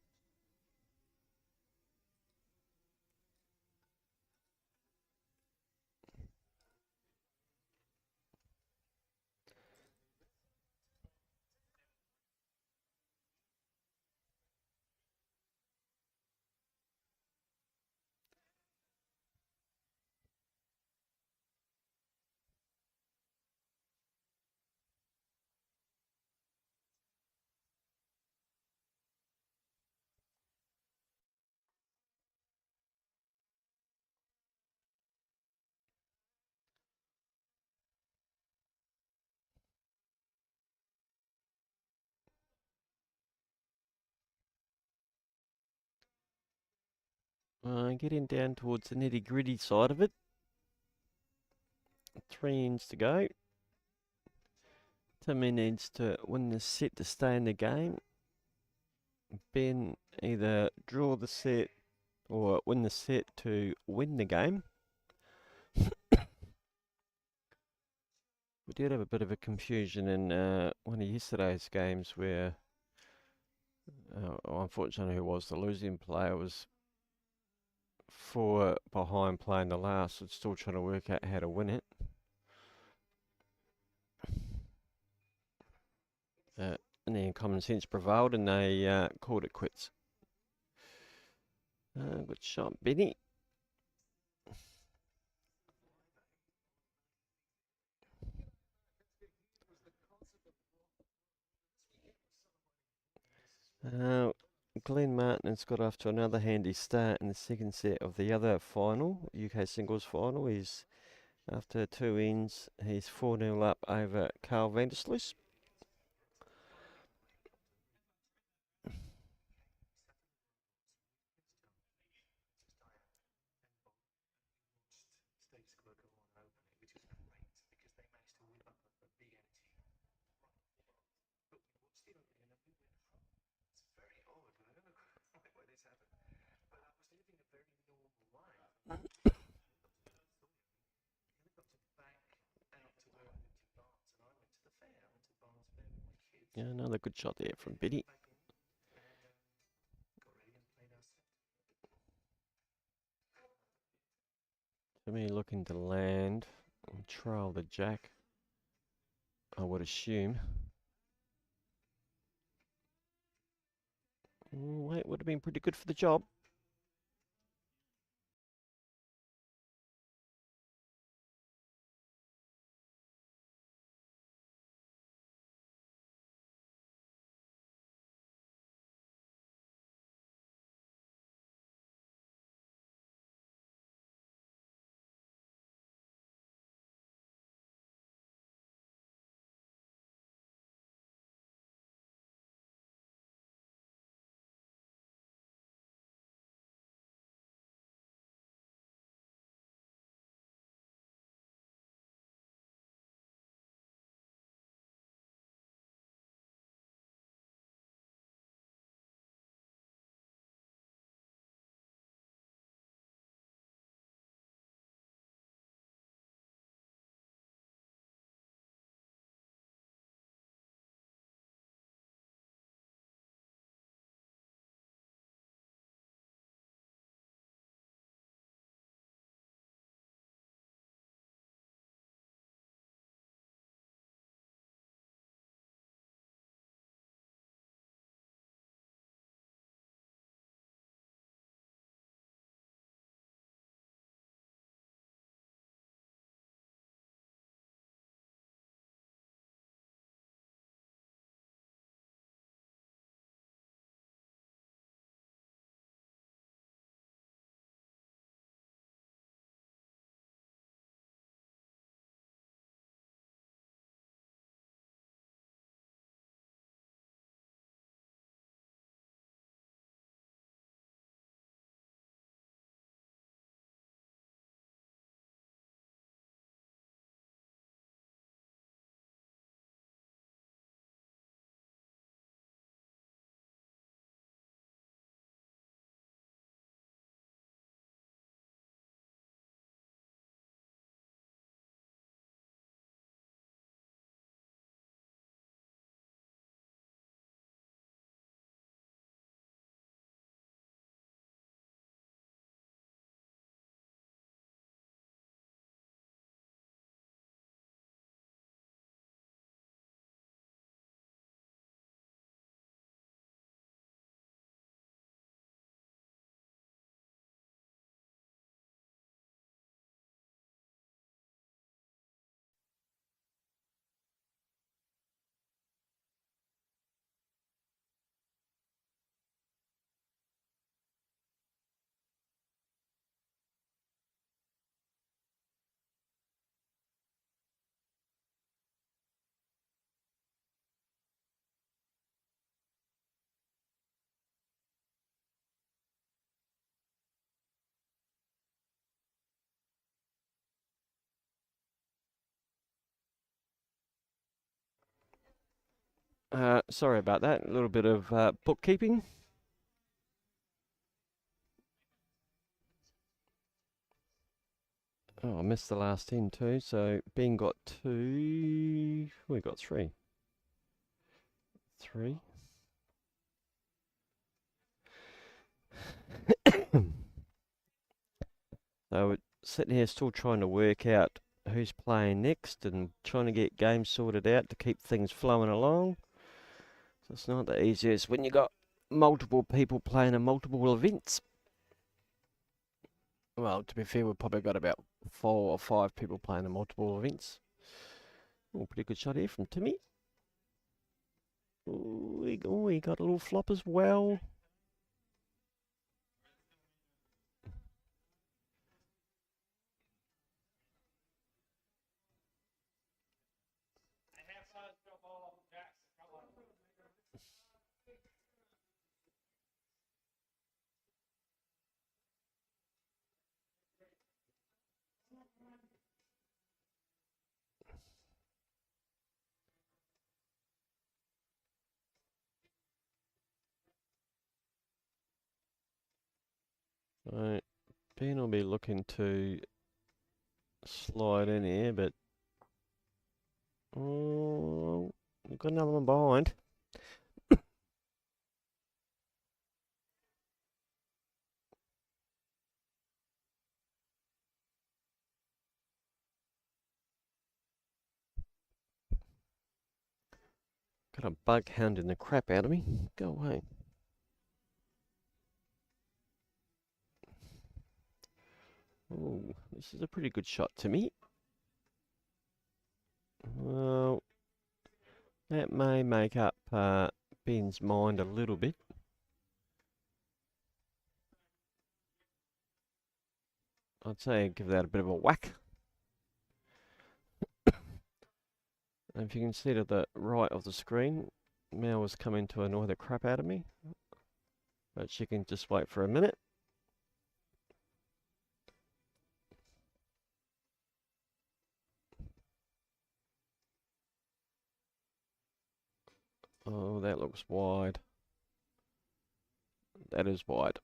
Getting down towards the nitty gritty side of it. 3 ends to go. Timmy needs to win the set to stay in the game. Ben either draw the set or win the set to win the game. We did have a bit of a confusion in one of yesterday's games where, unfortunately, who was the losing player was 4 behind playing the last, and still trying to work out how to win it. And then common sense prevailed and they called it quits. Good shot, Benny. Glenn Martin has got off to another handy start in the second set of the other final, UK singles final. He's after 2 ends, he's 4-0 up over Carl Vandersloot. Yeah, another good shot there from Benny. Jimmy looking to land and trail the jack, I would assume. Wait, would have been pretty good for the job. Sorry about that. A little bit of bookkeeping. Oh, I missed the last 10 too. So Ben got 2. We got 3. 3. So we're sitting here still trying to work out who's playing next and trying to get games sorted out to keep things flowing along. So it's not the easiest when you got multiple people playing in multiple events. Well, to be fair, we've probably got about 4 or 5 people playing in multiple events. Oh, pretty good shot here from Timmy. Oh, he got a little flop as well. So Ben will be looking to slide in here, but oh, we've got another one behind. Got a bug hounding the crap out of me. Go away. Oh, this is a pretty good shot to me. Well, that may make up Ben's mind a little bit. I'd say give that a bit of a whack. And if you can see to the right of the screen, Mel was coming to annoy the crap out of me. But she can just wait for a minute. Oh, that looks wide. That is wide.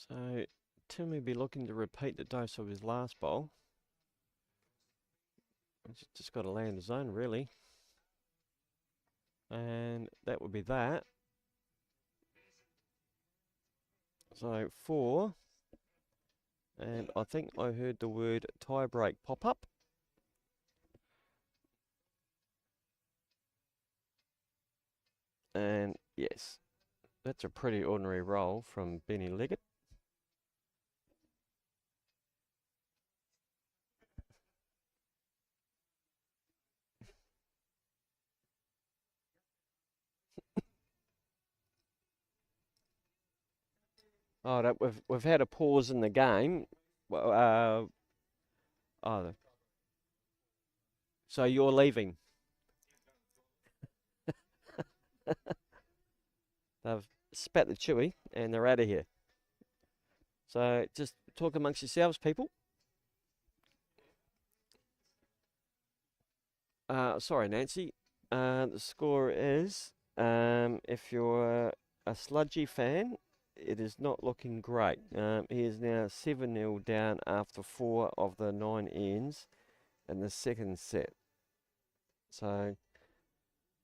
So Tim will be looking to repeat the dose of his last bowl. He's just got to land the zone really. And that would be that. So 4. And I think I heard the word tie break pop up. And yes, that's a pretty ordinary roll from Benny Leggett. Oh, that we've had a pause in the game. Well, oh, so you're leaving. They've spat the chewy and they're out of here. So just talk amongst yourselves, people. Sorry, Nancy. The score is, if you're a Sludgy fan, it is not looking great. He is now 7-0 down after 4 of the 9 ends in the second set. So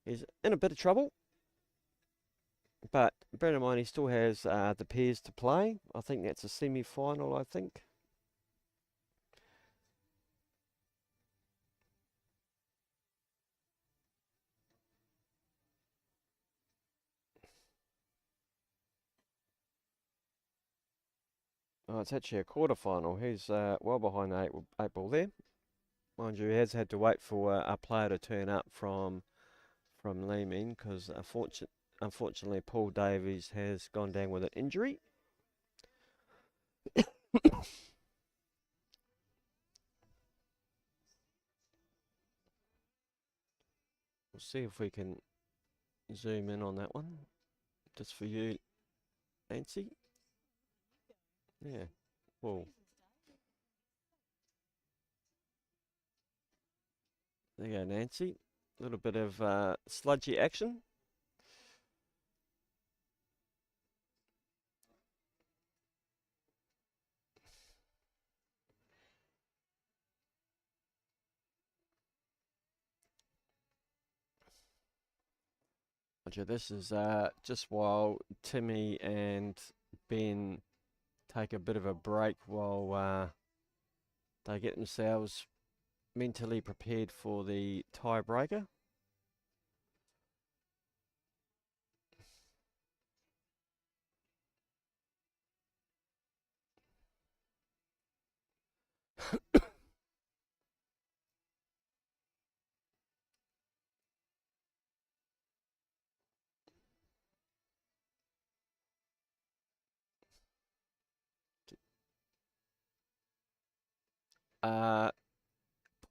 he's in a bit of trouble. But bear in mind, he still has the pairs to play. I think that's a semi-final, I think. Oh, it's actually a quarter-final. He's well behind the eight ball there. Mind you, he has had to wait for a player to turn up from Leeming because unfortunately Paul Davies has gone down with an injury. We'll see if we can zoom in on that one, just for you, Nancy. Yeah, well, there you go, Nancy. A little bit of sludgy action. Roger, this is just while Timmy and Ben take a bit of a break while they get themselves mentally prepared for the tiebreaker.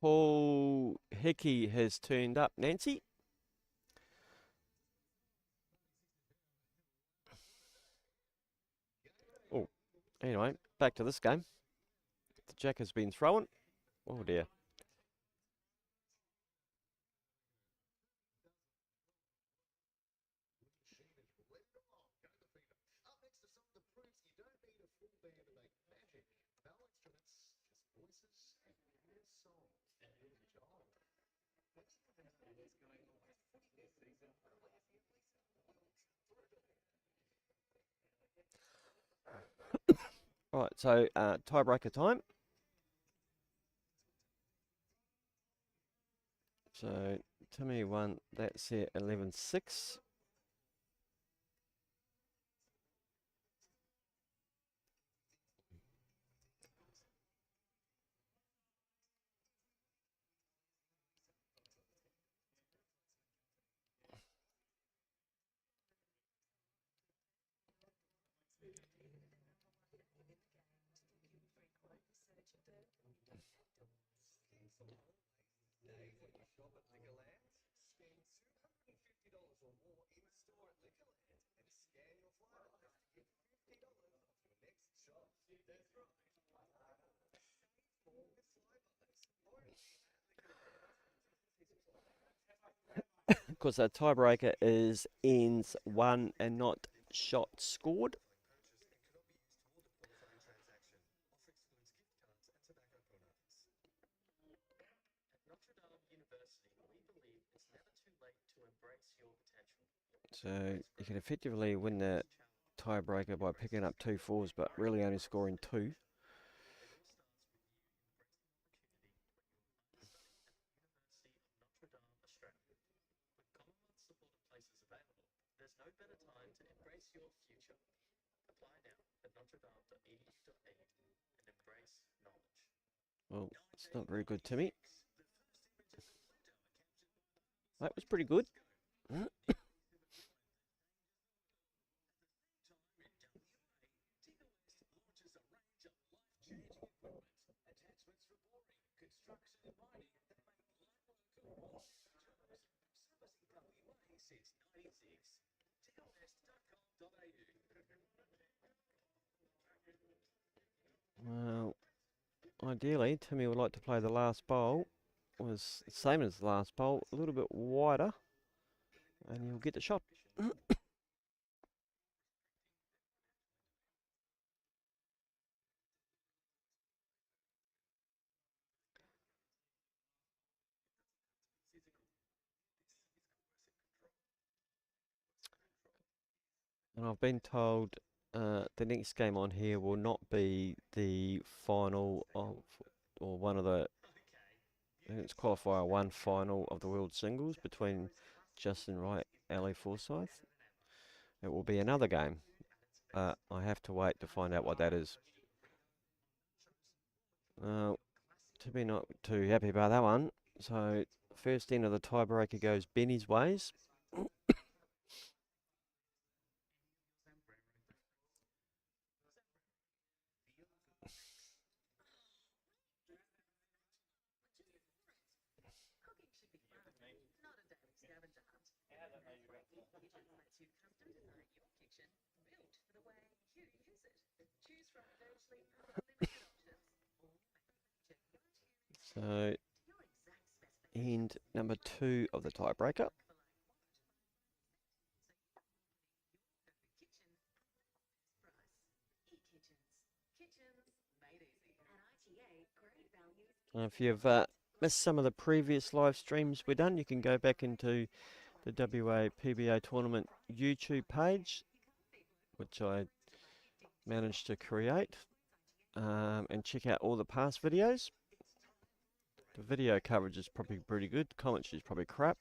Paul Hickey has turned up, Nancy. Oh, anyway, back to this game. The jack has been thrown. Oh dear. Right, so tiebreaker time. So Timmy won that set 11-6. Of course, a tiebreaker is ends won and not shots scored. So you can effectively win the tiebreaker by picking up 2 fours, but really only scoring 2. Well, it's not very good, Timmy. That was pretty good. Well, ideally, Timmy would like to play the last bowl. Was the same as the last bowl, a little bit wider, and he'll get the shot. And I've been told the next game on here will not be the final of, or one of the, I think it's qualifier 1 final of the World Singles between Justin Wright, Ali Forsyth. It will be another game. I have to wait to find out what that is. To be not too happy about that one. So first end of the tiebreaker goes Benny's ways. Cooking should be fun, not a daily scavenger hunt. Kitchens lets you custom design your kitchen, built for the way you use it. Choose from virtually unlimited options, all made to your So exact specifications. end number 2 of the tiebreaker. If you've missed some of the previous live streams we've done, you can go back into the WA PBA tournament YouTube page, which I managed to create, and check out all the past videos. The video coverage is probably pretty good, commentary is probably crap,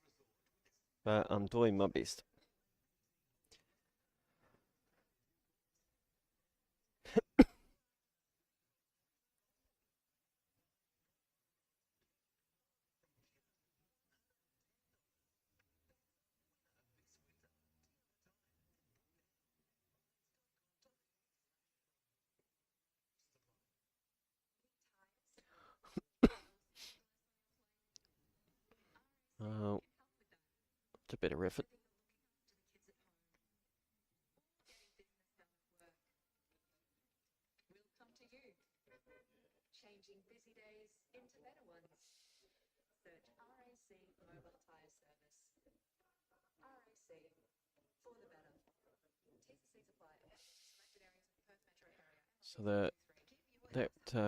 but I'm doing my best. It's a bit of effort. We'll come to you. Changing busy days into better ones. Search RAC Mobile Tyre Service. RAC, for the better. T&Cs apply. Selected areas of the Perth metro area. So that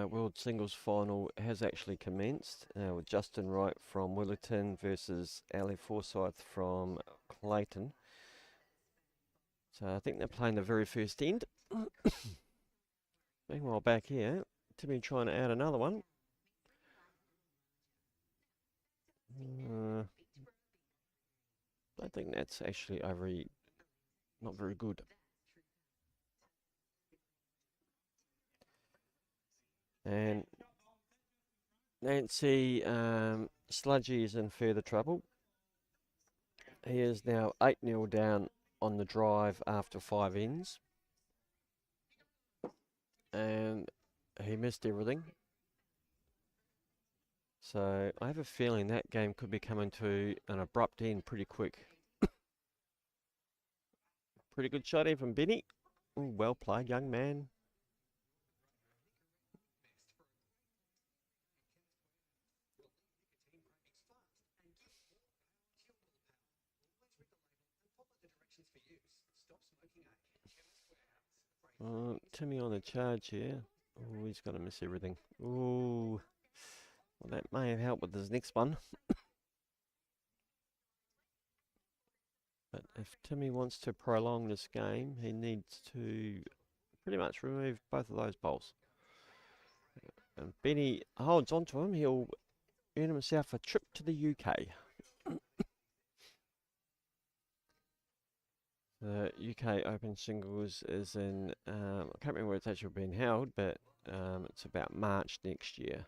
World Singles final has actually commenced with Justin Wright from Willerton versus Ali Forsyth from Clayton. So I think they're playing the very first end. Meanwhile, back here, Timmy trying to add another one. I think that's actually not very good. And Nancy Sludgy is in further trouble. He is now 8-0 down on the drive after 5 ends. And he missed everything. So I have a feeling that game could be coming to an abrupt end pretty quick. Pretty good shot here from Benny. Ooh, well played, young man. Timmy on the charge here. Oh, he's going to miss everything. Ooh, well, that may have helped with his next one. But if Timmy wants to prolong this game, he needs to pretty much remove both of those bowls. And Benny holds on to him. He'll earn himself a trip to the UK. The UK Open Singles is in, I can't remember where it's actually been held, but it's about March next year.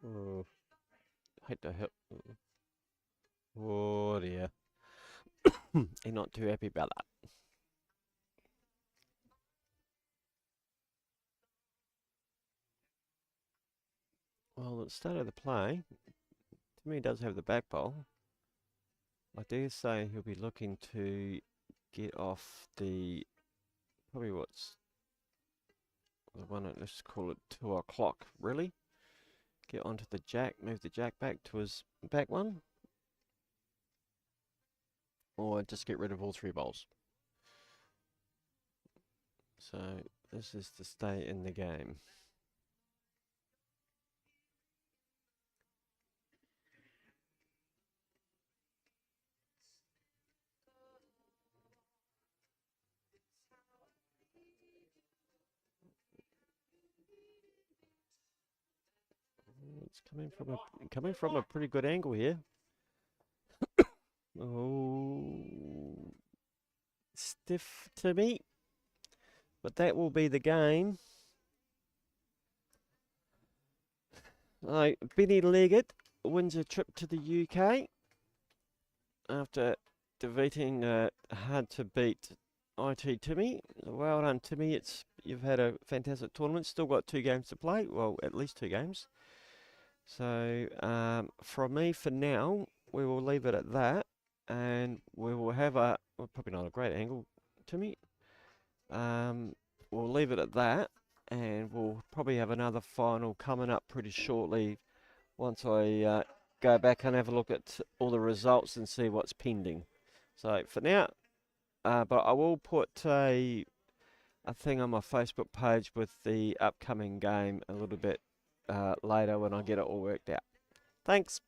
Oh, hate to help. Oh dear. He's not too happy about that. Well, at the start of the play, Timmy does have the back bowl. I dare say he'll be looking to get off the, probably what's the one, let's call it 2 o'clock, really. Get onto the jack, move the jack back to his back one. or just get rid of all 3 bowls. So this is to stay in the game. It's coming from a pretty good angle here. Oh, stiff to me, but that will be the game. Benny Leggett wins a trip to the UK after defeating hard to beat IT Timmy. Well done, Timmy. You've had a fantastic tournament. Still got 2 games to play. Well, at least 2 games. So from me for now, we will leave it at that, and we will have well, probably not a great angle, Timmy. We'll leave it at that, and we'll probably have another final coming up pretty shortly once I go back and have a look at all the results and see what's pending. So for now, but I will put a thing on my Facebook page with the upcoming game a little bit later when I get it all worked out. Thanks.